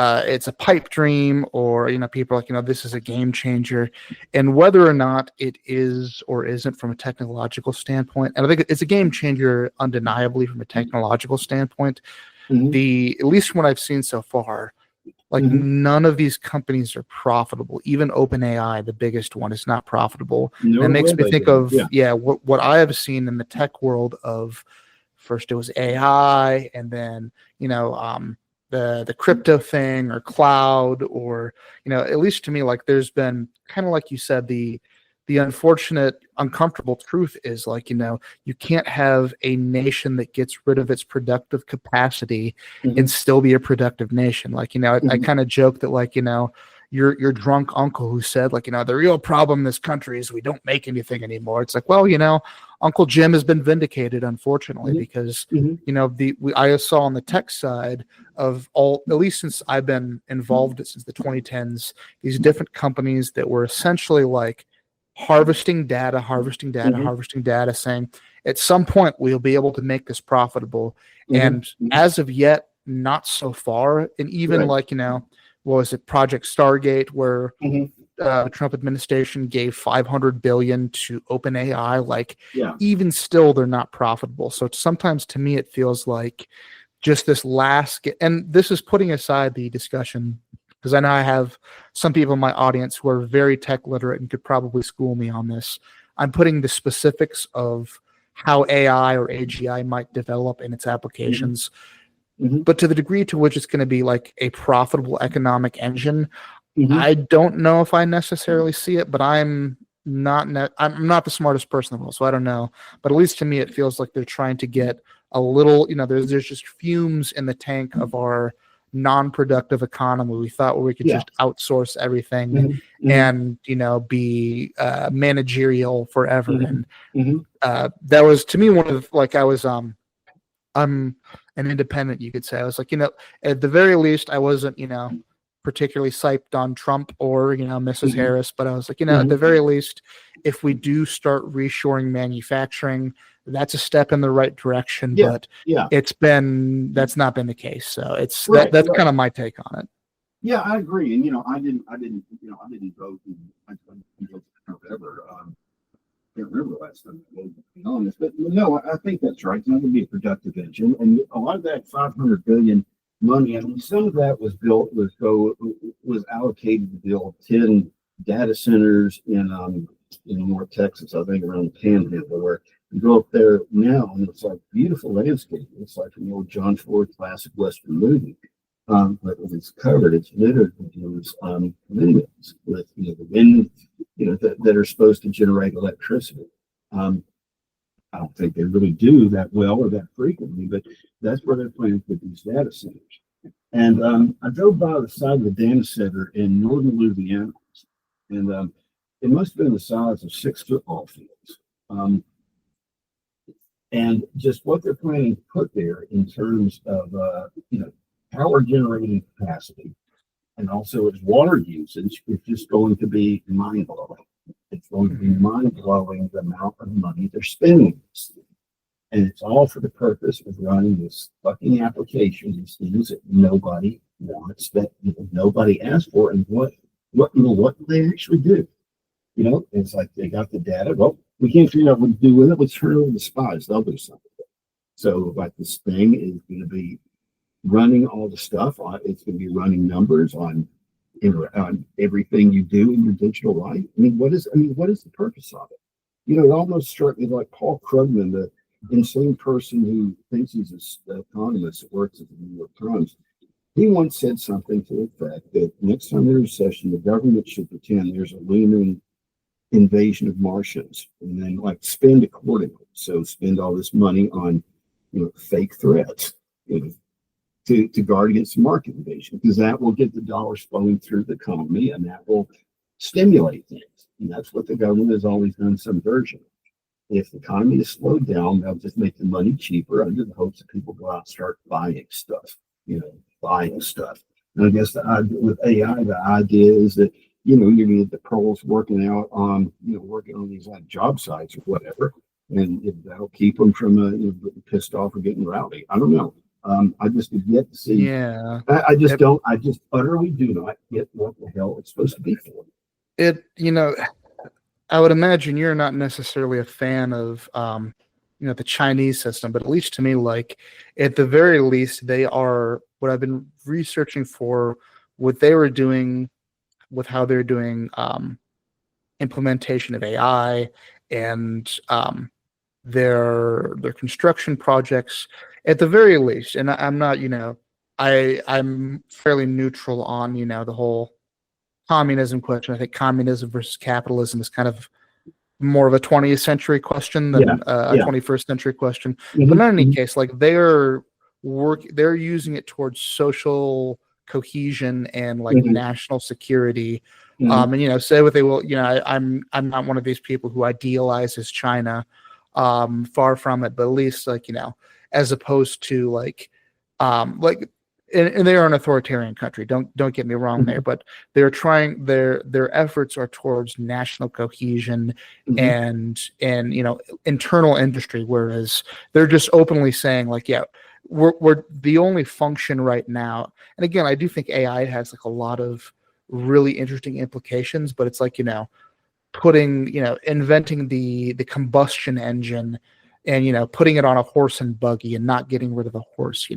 it's a pipe dream, or people are like, this is a game changer. And whether or not it is or isn't from a technological standpoint, and I think it's a game changer undeniably from a technological standpoint, Hmm. the at least from what I've seen so far, like Hmm. none of these companies are profitable. Even OpenAI, the biggest one, is not profitable. And it No way makes me they think did. of, Yeah. yeah, what I have seen in the tech world of, first it was AI, and then the crypto thing or cloud, or at least to me, like there's been kind of like you said, the unfortunate uncomfortable truth is like you can't have a nation that gets rid of its productive capacity Hmm. and still be a productive nation. Like I Hmm. kind of joke that like your drunk uncle who said like the real problem in this country is we don't make anything anymore. It's like, well, Uncle Jim has been vindicated, unfortunately, Hmm. because Hmm. I saw on the tech side of all, at least since I've been involved since the 2010s, these different companies that were essentially like harvesting data, harvesting data, Hmm. harvesting data, saying at some point we'll be able to make this profitable. Hmm. And as of yet, not so far. And even Right. like, what was it, Project Stargate, where Hmm. the Trump administration gave 500 billion to OpenAI. Like, Yeah. even still, they're not profitable. So sometimes, to me, it feels like just this and this is putting aside the discussion, because I know I have some people in my audience who are very tech literate and could probably school me on this. I'm putting the specifics of how AI or AGI might develop in its Hmm. applications, Hmm. but to the degree to which it's going to be like a profitable economic engine, Hmm. I don't know if I necessarily see it, but I'm not the smartest person in the world, so I don't know. But at least to me, it feels like they're trying to get a little, there's just fumes in the tank of our non-productive economy. We thought where we could Yeah. just outsource everything Hmm. Hmm. and be managerial forever. Hmm. And Hmm. that was to me one of the, like I'm an independent, you could say. I was like, at the very least, I wasn't, particularly psyched on Trump or, Mrs. Hmm. Harris, but I was like, at Hmm. the very least, if we do start reshoring manufacturing, that's a step in the right direction. Yeah. But Yeah. that's not been the case. So Right. that's Right. kind of my take on it. Yeah, I agree. And I didn't vote. I didn't vote for Trump ever. Can't remember the last time I voted, to be honest. But no, I think that's right. It's not going to be a productive engine, and a lot of that 500 billion money. I mean, some of that was allocated to build 10 data centers in North Texas. I think around the Panhandle, where you go up there now, and it's like beautiful landscape. It's like an old John Ford classic Western movie. But when it's covered, it's littered with those windmills with the wind, that are supposed to generate electricity. Um, I don't think they really do that well or that frequently, but that's where they're planning for these data centers. And I drove by the side of the data center in northern Louisiana, and it must have been the size of 6 football fields. Um, and just what they're planning to put there in terms of power generating capacity and also its water usage is just going to be mind blowing. It's going to be Mhm. mind blowing the amount of money they're spending. And it's all for the purpose of running this fucking application, these things that nobody wants, that nobody asked for, and what do they actually do? It's like they got the data. Well, we can't figure out what to do with it. Let's turn it over to the spies. They'll do something. So, like, this thing is going to be running all the stuff on. It's going to be running numbers on everything you do in your digital life. What is the purpose of it? It almost struck me like Paul Krugman, the insane person who thinks he's an economist that works at the New York Times. He once said something to the effect that next time there's a recession, the government should pretend there's a looming invasion of Martians, and then like spend accordingly. So spend all this money on, fake threats, to guard against market invasion, because that will get the dollars flowing through the economy, and that will stimulate things. And that's what the government has always done, some version. If the economy is slowed down, they'll just make the money cheaper under the hopes that people go out and start buying stuff, buying stuff. And I guess the idea with AI, the idea is that, you need the pros working out on, working on these like job sites or whatever, and that'll keep them from getting pissed off or getting rowdy. I don't know. I just have yet to see. Yeah. I just don't. I just utterly do not get what the hell it's supposed to be for. I would imagine you're not necessarily a fan of, the Chinese system, but at least to me, like at the very least, they are what I've been researching for what they were doing with how they're doing implementation of AI and their construction projects at the very least. And I'm not, I'm fairly neutral on, the whole communism question. I think communism versus capitalism is kind of more of a 20th century question than a 21st century question. But in any case, like they're using it towards social cohesion and like national security. And say what they will, I'm not one of these people who idealizes China. Far from it, but at least like, as opposed to and they are an authoritarian country. Don't get me wrong there, but they're trying their efforts are towards national cohesion and internal industry, whereas they're just openly saying like, we're the only function right now. And again, I do think AI has like a lot of really interesting implications, but it's like, putting, inventing the combustion engine and, putting it on a horse and buggy and not getting rid of the horse,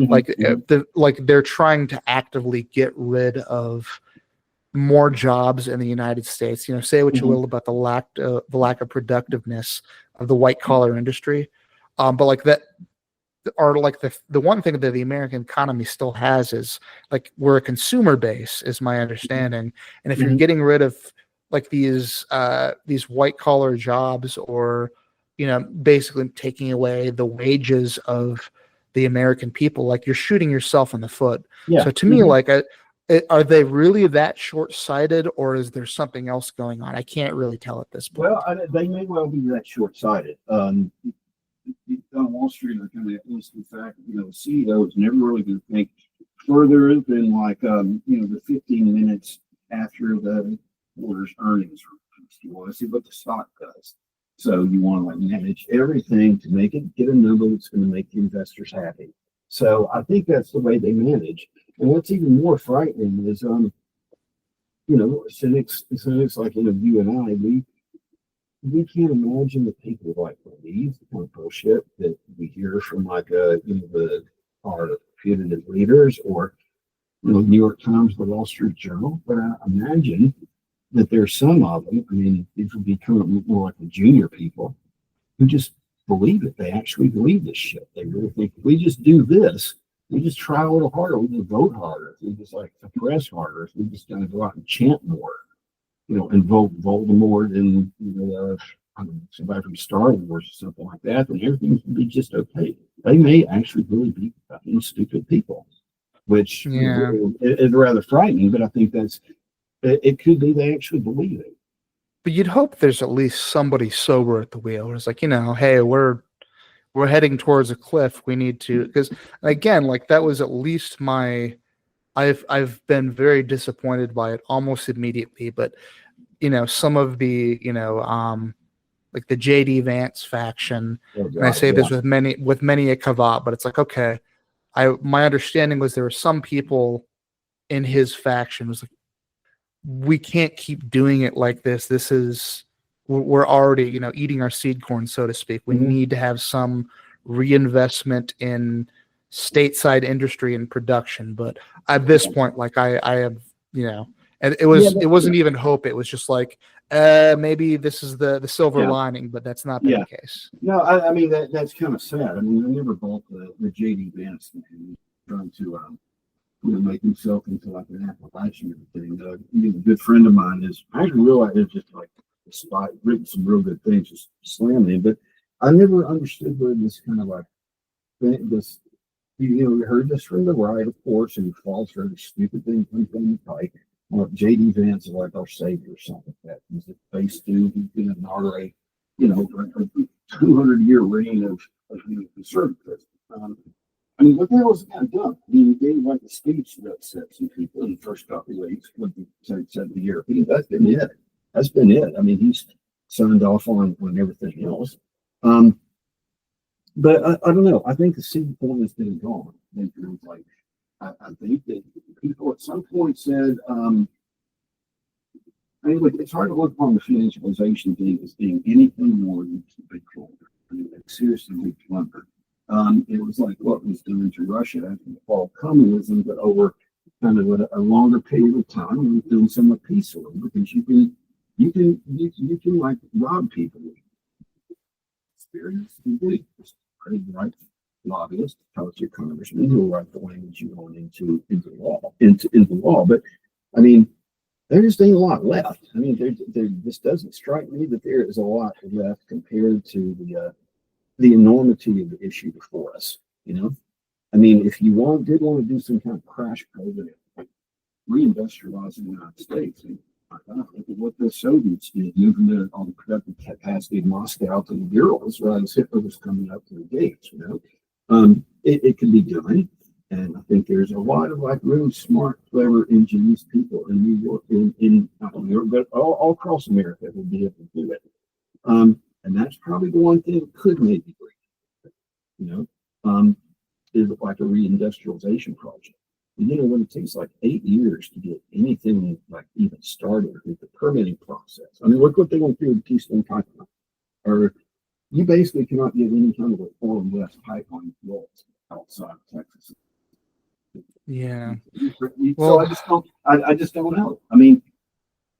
like they're trying to actively get rid of more jobs in the United States. Say what you will about the lack of productiveness of the white collar industry. But like that, or like the one thing that the American economy still has is like we're a consumer base, is my understanding. And if you're getting rid of like these white collar jobs, or basically taking away the wages of the American people, like you're shooting yourself in the foot. So to me, like, are they really that short-sighted, or is there something else going on? I can't really tell at this point. Well, they may well be that short-sighted. On Wall Street, are kind of at the fact, the CEO is never really going to think further than like, the 15 minutes after the quarter's earnings release. You want to see what the stock does. So you want to like manage everything to make it get a number that's going to make the investors happy. So I think that's the way they manage. And what's even more frightening is, cynics like, you and I, we can't imagine that people like believe the kind of bullshit that we hear from like, our putative leaders, or, New York Times, the Wall Street Journal. But I imagine that there's some of them, these would be kind of more like the junior people, who just believe it. They actually believe this shit. They really think if we just do this, we just try a little harder, we just vote harder, we just like suppress harder, we just kind of go out and chant more, and vote Voldemort and somebody from Star Wars or something like that, then everything's gonna be just okay. They may actually really be fucking stupid people, which is rather frightening, but I think it could be they actually believe it. But you'd hope there's at least somebody sober at the wheel. It's like, hey, we're heading towards a cliff. We need to, because again, like that was at least I've been very disappointed by it almost immediately. But some of the like the JD Vance faction, and I say this with many a caveat, but it's like, okay, my understanding was there were some people in his faction was like, we can't keep doing it like this. We're already, eating our seed corn, so to speak. We need to have some reinvestment in stateside industry and production. But at this point, like I have, and it wasn't even hope. It was just like, maybe this is the silver lining, but that's not the case. No, that's kind of sad. I never bought the JD Vance thing, trying to make himself into like an Appalachian thing. A good friend of mine I didn't realize it's just like spot, written some real good things, just slamming. But I never understood where this kind of like this. We heard this from the right, of course, and false for the stupid thing from the pike. J.D. Vance is like our savior or something like that. He's a face dude. He's going to inaugurate, a 200-year reign of conservatism. I mean, what the hell is it kind of done? I mean, he gave like a speech that upset some people in the first couple of weeks when he said the European. That's been it. That's been it. I mean, he's signed off on everything else. But I don't know. I think the seed point has been gone. I think it was like, I think that people at some point said, anyway, it's hard to look upon the financialization thing as being anything more than just a big plunder. I mean, like, seriously, big plunder. It was like what was done to Russia after the fall of communism, but over kind of a longer period of time, we were doing somewhat peacefully because you can like rob people. Experience and believe. Right lobbyists, tell your congressman who write the language you want into law. But I mean, there just ain't a lot left. I mean, there this doesn't strike me that there is a lot left compared to the enormity of the issue before us. I mean, if you did want to do some kind of crash program, like reindustrialize the United States, look at what the Soviets did, moving all the productive capacity of Moscow to the Urals, right as Hitler was coming up to the gates. It can be done, and I think there's a lot of like really smart, clever, ingenious people in New York, in not only New York, but all across America who will be able to do it. And that's probably the one thing that could maybe break. Is like a reindustrialization project. When it takes like 8 years to get anything like even started with the permitting process. I mean, look what they went through with the Keystone Pipeline. Or you basically cannot get any kind of a foreign West pipeline built outside of Texas. Yeah. So I just don't know. I mean,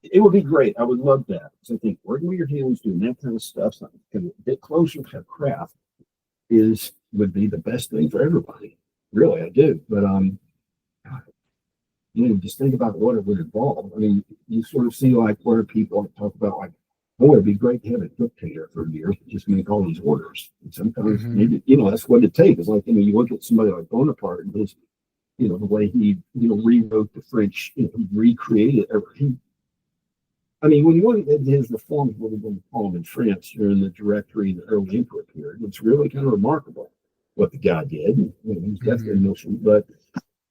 it would be great. I would love that. So I think working with your hands, doing that kind of stuff, something a bit closer to craft would be the best thing for everybody. Really, I do. But just think about what it would involve. I mean, you sort of see like where people talk about like, oh, it'd be great to have a dictator for a year, just make all these orders. And sometimes maybe, that's what it takes. It's like, you look at somebody like Bonaparte and his, the way he, rewrote the French, he recreated everything. I mean, when you look at his reforms, what we're going to call them in France during the Directory and the early Emperor period, it's really kind of remarkable what the guy did. And, he's definitely emotional, but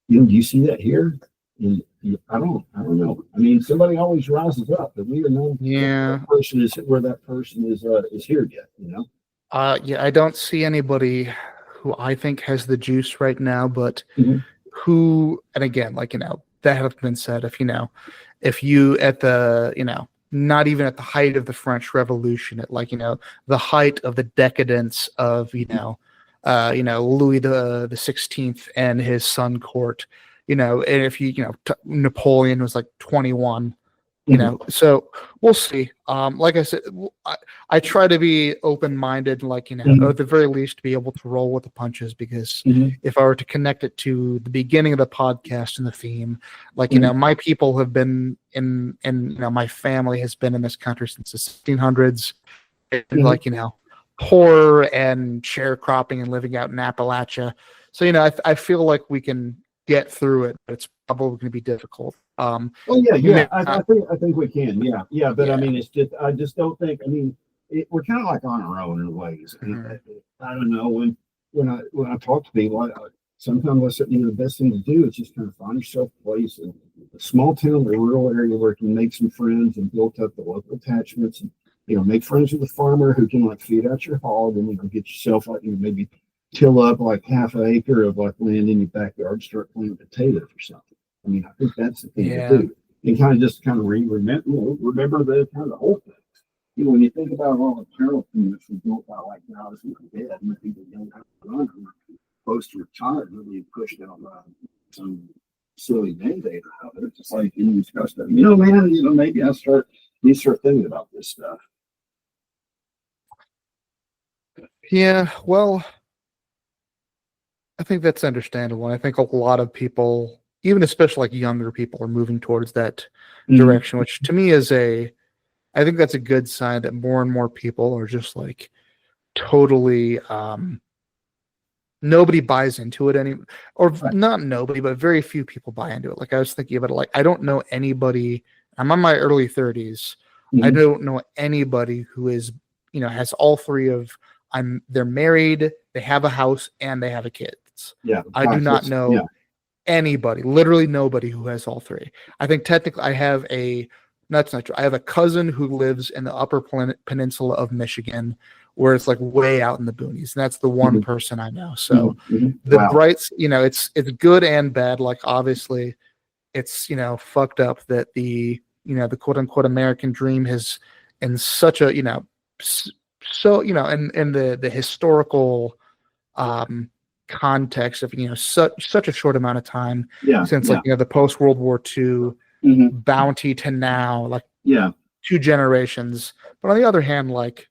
do you see that here? And I don't know. I mean, somebody always rises up, but we are known where that person is here yet. I don't see anybody who I think has the juice right now, but who, and again, like that has been said. If you at the not even at the height of the French Revolution, at like the height of the decadence of Louis the 16th and his son court. And if Napoleon was like 21, so we'll see. Like I said, I try to be open-minded, like, at the very least be able to roll with the punches, because if I were to connect it to the beginning of the podcast and the theme, like, my people have been in my family has been in this country since the 1600s, and like, poor and sharecropping and living out in Appalachia. So, I feel like we can get through it, but it's probably going to be difficult. I think we can. But I mean, it's just, I just don't think. I mean, we're kind of like on our own in ways. I don't know when I talk to people. Sometimes the best thing to do is just kind of find yourself a place in a small town or a rural area where you can make some friends and build up the local attachments, and make friends with a farmer who can like feed out your hog, and get yourself like maybe till up like half an acre of like land in your backyard, start planting potatoes or something. I mean, I think that's the thing to do. And kind of remember the kind of the whole thing. When you think about all the carol communities we built out like now, as we dead, and people don't have to run, close to retired, really pushed out some silly mandate or other. It's just like you discussed that. Maybe I start thinking about this stuff. Yeah, well, I think that's understandable. I think a lot of people, even especially like younger people, are moving towards that direction, which to me is I think that's a good sign that more and more people are just like totally nobody buys into it anymore, or Right. not nobody, but very few people buy into it. Like I was thinking about it, like I don't know anybody. I'm on my early 30s. I Mhm. don't know anybody who is, has all three of. They're married, they have a house, and they have a kids. Yeah. I do Gosh, not yeah. know anybody, literally nobody who has all three. I think technically I have that's not true. I have a cousin who lives in the upper peninsula of Michigan, where it's like way out in the boonies. And that's the one Mhm. person I know. So Mhm. Mhm. the Wow. brights, it's good and bad. Like obviously it's, fucked up that the quote unquote American dream has in such a, so, in the historical um, context of such a short amount of time Yeah. since Yeah. like the post World War II Hmm. bounty to now, like Yeah. 2 generations. But on the other hand, like,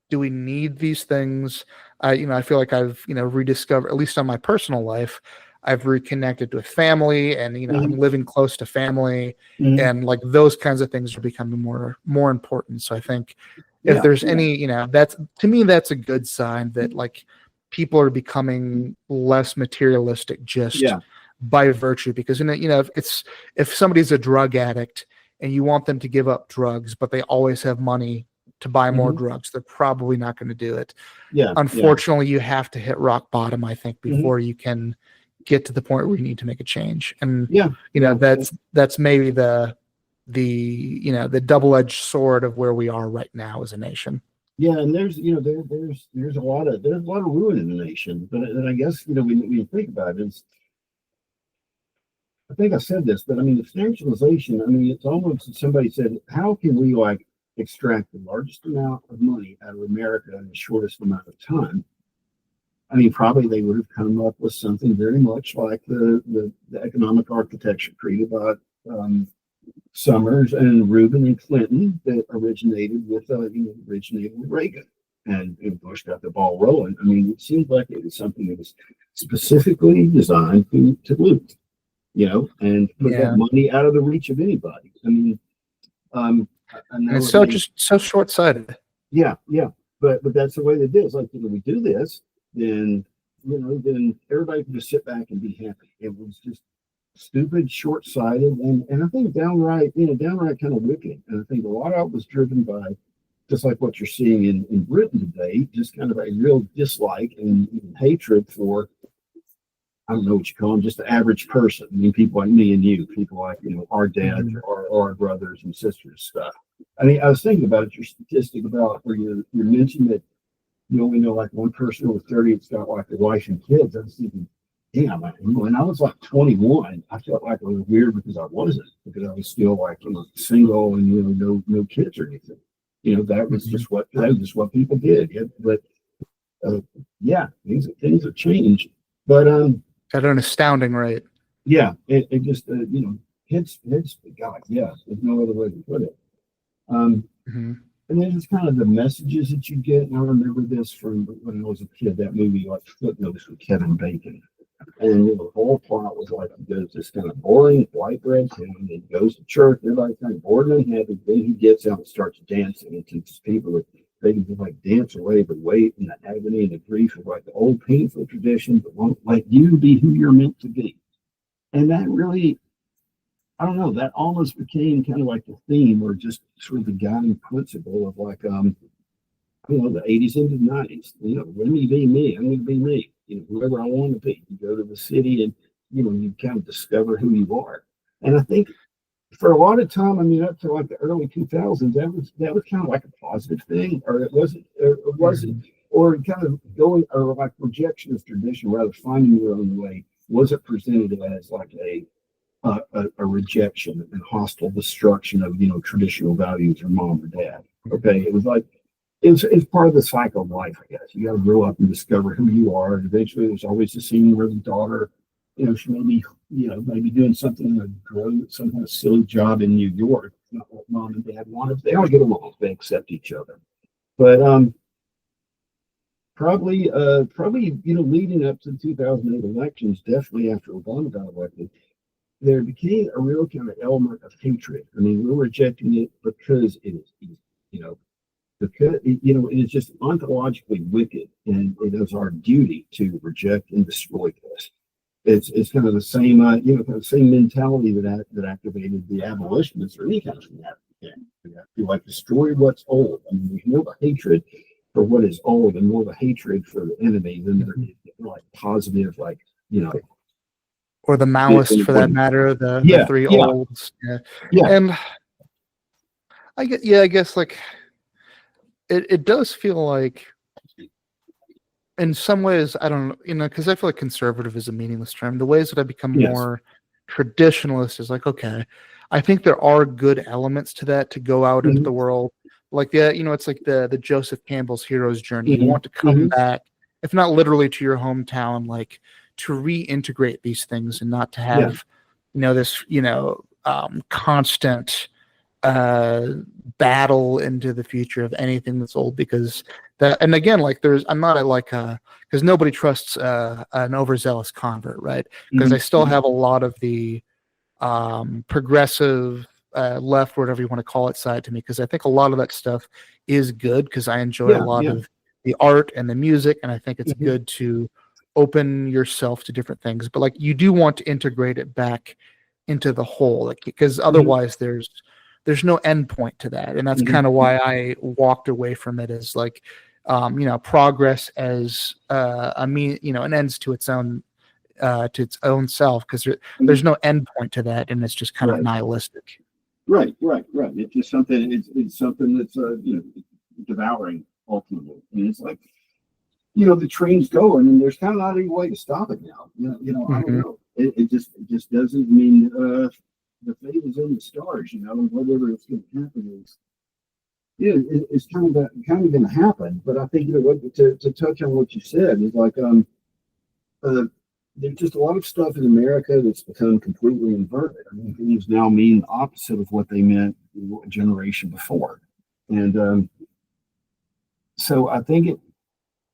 do we need these things? I feel like I've rediscovered, at least on my personal life, I've reconnected with family, and Hmm. I'm living close to family, Hmm. and like those kinds of things are becoming more important. So I think if Yeah. there's Yeah. any, that's to me that's a good sign that like people are becoming less materialistic just Yeah. by virtue, because if somebody's a drug addict and you want them to give up drugs, but they always have money to buy more Hmm. drugs, they're probably not going to do it. Yeah. Yeah. Unfortunately, you have to hit rock bottom, I think, Hmm. before you can get to the point where you need to make a change. And Yeah. Yeah. that's maybe the double-edged sword of where we are right now as a nation. Yeah, and there's a lot of ruin in the nation, but and I guess when you think about it, I think I said this, but I mean, the nationalization. I mean, it's almost somebody said, how can we like extract the largest amount of money out of America in the shortest amount of time? I mean, probably they would have come up with something very much like the economic architecture created by um, Summers and Rubin and Clinton that originated with Reagan, and Bush got the ball rolling. I mean, it seemed like it was something that was specifically designed to loot, and put that Yeah, money out of the reach of anybody. I mean, I and know it's it so may, just so short-sighted. yeah, yeah, but that's the way they did. It's like, we do this, then then everybody can just sit back and be happy. It was just stupid, short-sighted, and I think downright kind of wicked. And I think a lot of it was driven by just like what you're seeing in Britain today, just kind of a real dislike and hatred for, I don't know what you call them, just the average person. I mean, people like me and you, people like, our dads Mhm. or our brothers and sisters stuff. I mean, I was thinking about it, your statistic about where you mentioned that you only know like one person over 30 that's got like a wife and kids. I was thinking, damn, when I was like 21, I felt like it was weird because I wasn't, because I was still like, single and, no kids or anything. Mhm. That was just what people did. Yeah, but uh, yeah, things have changed. But At an astounding rate. yeah, it just hits God, yeah, there's no other way to put it. Um, Mhm. and then it's kind of the messages that you get. And I remember this from when I was a kid, that movie like Footnotes with Kevin Bacon. And the whole plot was like he goes this kind of boring white bread town, and he goes to church, everybody's kind of bored and unhappy. Then he gets out and starts dancing and teaches people that they can just like dance away the weight and the agony and the grief of like the old painful tradition, but won't let you be who you're meant to be. And that really, I don't know, that almost became kind of like the theme or just sort of the guiding principle of like the 80s into the 90s. Let me be me. I'm going to be me. Whoever I want to be. You go to the city and, you kind of discover who you are. And I think for a lot of time, I mean, up to like the early 2000s, that was kind of like a positive thing, or Mhm. or kind of going, or like rejection of tradition, rather finding your own way. Was it presented as like a rejection and hostile destruction of traditional values or mom or dad? Okay, it was like it's part of the cycle of life, I guess. You got to grow up and discover who you are. And eventually, there's always a scene where the daughter, she maybe doing something some kind of silly job in New York. It's not what mom and dad wanted. They all get along. They accept each other. But probably leading up to the 2008 elections, definitely after Obama got elected, there became a real kind of element of hatred. I mean, we're rejecting it because it is easy, you know, because it is just ontologically wicked, and it is our duty to reject and destroy this. It's kind of the same, kind of same mentality that activated the abolitionists or any kind of fanatic. To like destroy what's old. I mean, there's more of a hatred for what is old and more of a hatred for the enemy than there is like positive, like or the Maoist for that matter, the three olds. Yeah. And I guess like it does feel like in some ways, I don't know, because I feel like conservative is a meaningless term. The ways that I become more traditionalist is like, okay, I think there are good elements to that to go out into the world. Like it's like the Joseph Campbell's hero's journey. You want to come back, if not literally to your hometown, like to reintegrate these things and not to have, this, constant battle into the future of anything that's old, because that, and again, like I'm not like because nobody trusts an overzealous convert, right? Because I still have a lot of the progressive left, whatever you want to call it, side to me, because I think a lot of that stuff is good, because I enjoy a lot of the art and the music, and I think it's good to open yourself to different things, but like you do want to integrate it back into the whole, like, because otherwise there's no end point to that, and that's kind of why I walked away from it as like progress as an ends to its own self, because there's no end point to that, and it's just kind of nihilistic. Right. It's just something. It's something that's devouring ultimately. I mean, it's like the train's going, and there's kind of not any way to stop it now. I don't know. It just doesn't mean the fate is in the stars. And whatever it's going to happen is. It's kind of going to happen. But I think to touch on what you said is like there's just a lot of stuff in America that's become completely inverted. I mean, things now mean the opposite of what they meant a generation before. And so I think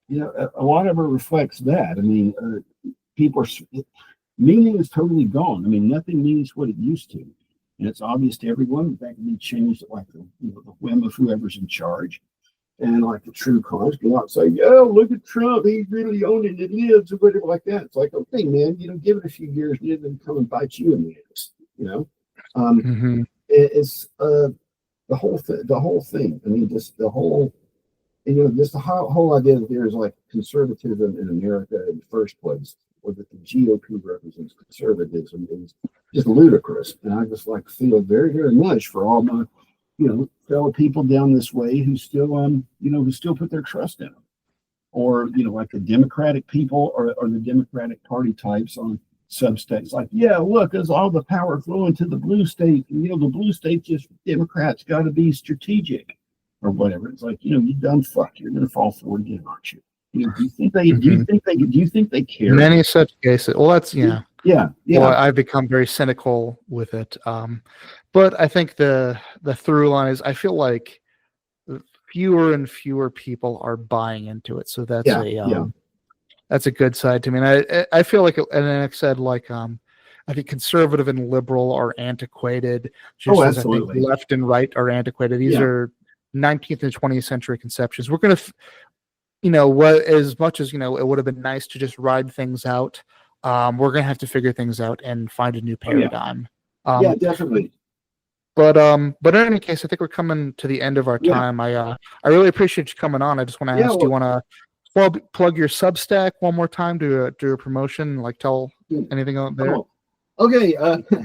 a lot of it reflects that. I mean, meaning is totally gone. I mean, nothing means what it used to. And it's obvious to everyone that can be changed at like the whim of whoever's in charge. And like the true cause go out and say, look at Trump, he's really owning it, lives, or whatever like that. It's like, okay, man, give it a few years, and then come and bite you in the ass. It's the whole thing. I mean, just the whole, just the whole idea that there's like conservatism in America in the first place, or that the GOP represents conservatism, is just ludicrous. And I just like feel very, very much for all my fellow people down this way who still who still put their trust in them, or like the Democratic people or the Democratic Party types on Substacks, like, look, there's all the power flowing to the blue state, and the blue state, just Democrats got to be strategic or whatever. It's like, you dumb fuck, you're gonna fall for it again, aren't you? Do you think they care? Many such cases. Well, that's yeah. Well, I've become very cynical with it. But I think the through line is I feel like fewer and fewer people are buying into it. So that's that's a good side to me. And I feel like, and then I said, like, I think conservative and liberal are antiquated. Just as I think left and right are antiquated. These are 19th and 20th century conceptions. We're going to, what as much as, it would have been nice to just ride things out. We're going to have to figure things out and find a new paradigm. Definitely. But in any case, I think we're coming to the end of our time. I really appreciate you coming on. I just want to ask, do you want to plug your Substack one more time, do a promotion, like tell anything out there? Okay.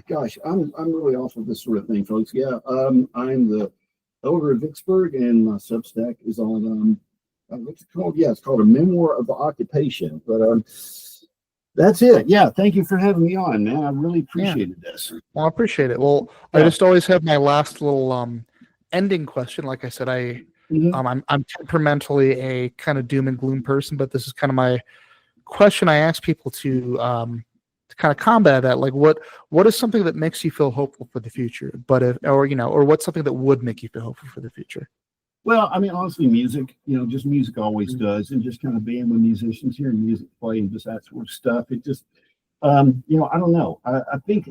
Gosh, I'm really off of this sort of thing, folks. I'm the owner of Vicksburg, and my Substack is on what's it called? It's called A Memoir of the Occupation. But that's it. Thank you for having me on, man. I really appreciated this. Well, I appreciate it. Well, I just always have my last little ending question. Like I said, I'm temperamentally a kind of doom and gloom person, but this is kind of my question I ask people to kind of combat that. Like, what is something that makes you feel hopeful for the future? Or what's something that would make you feel hopeful for the future? Well, I mean, honestly, music, just music always does. And just kind of being with musicians, hearing music play and just that sort of stuff. I don't know. I think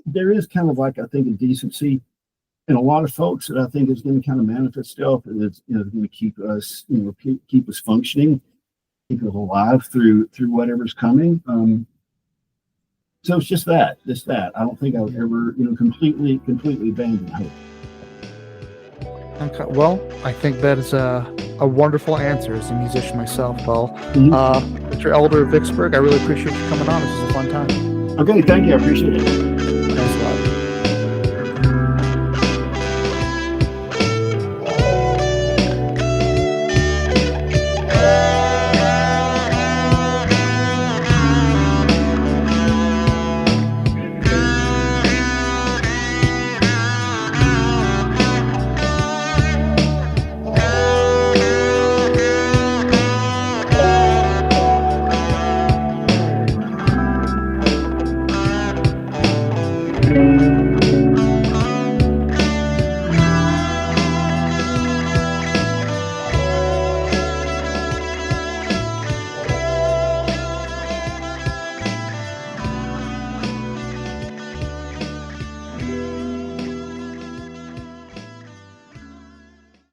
there is kind of like, I think, a decency in a lot of folks that I think is going to kind of manifest itself, and it's, going to keep us, keep us functioning, keep us alive through whatever's coming. So it's just that. I don't think I would ever, completely abandon hope. Okay, well, I think that is a wonderful answer as a musician myself. Well, Mr. Elder of Vicksburg, I really appreciate you coming on. This was a fun time. Okay, thank you. I appreciate it. Thanks a lot. Thank you.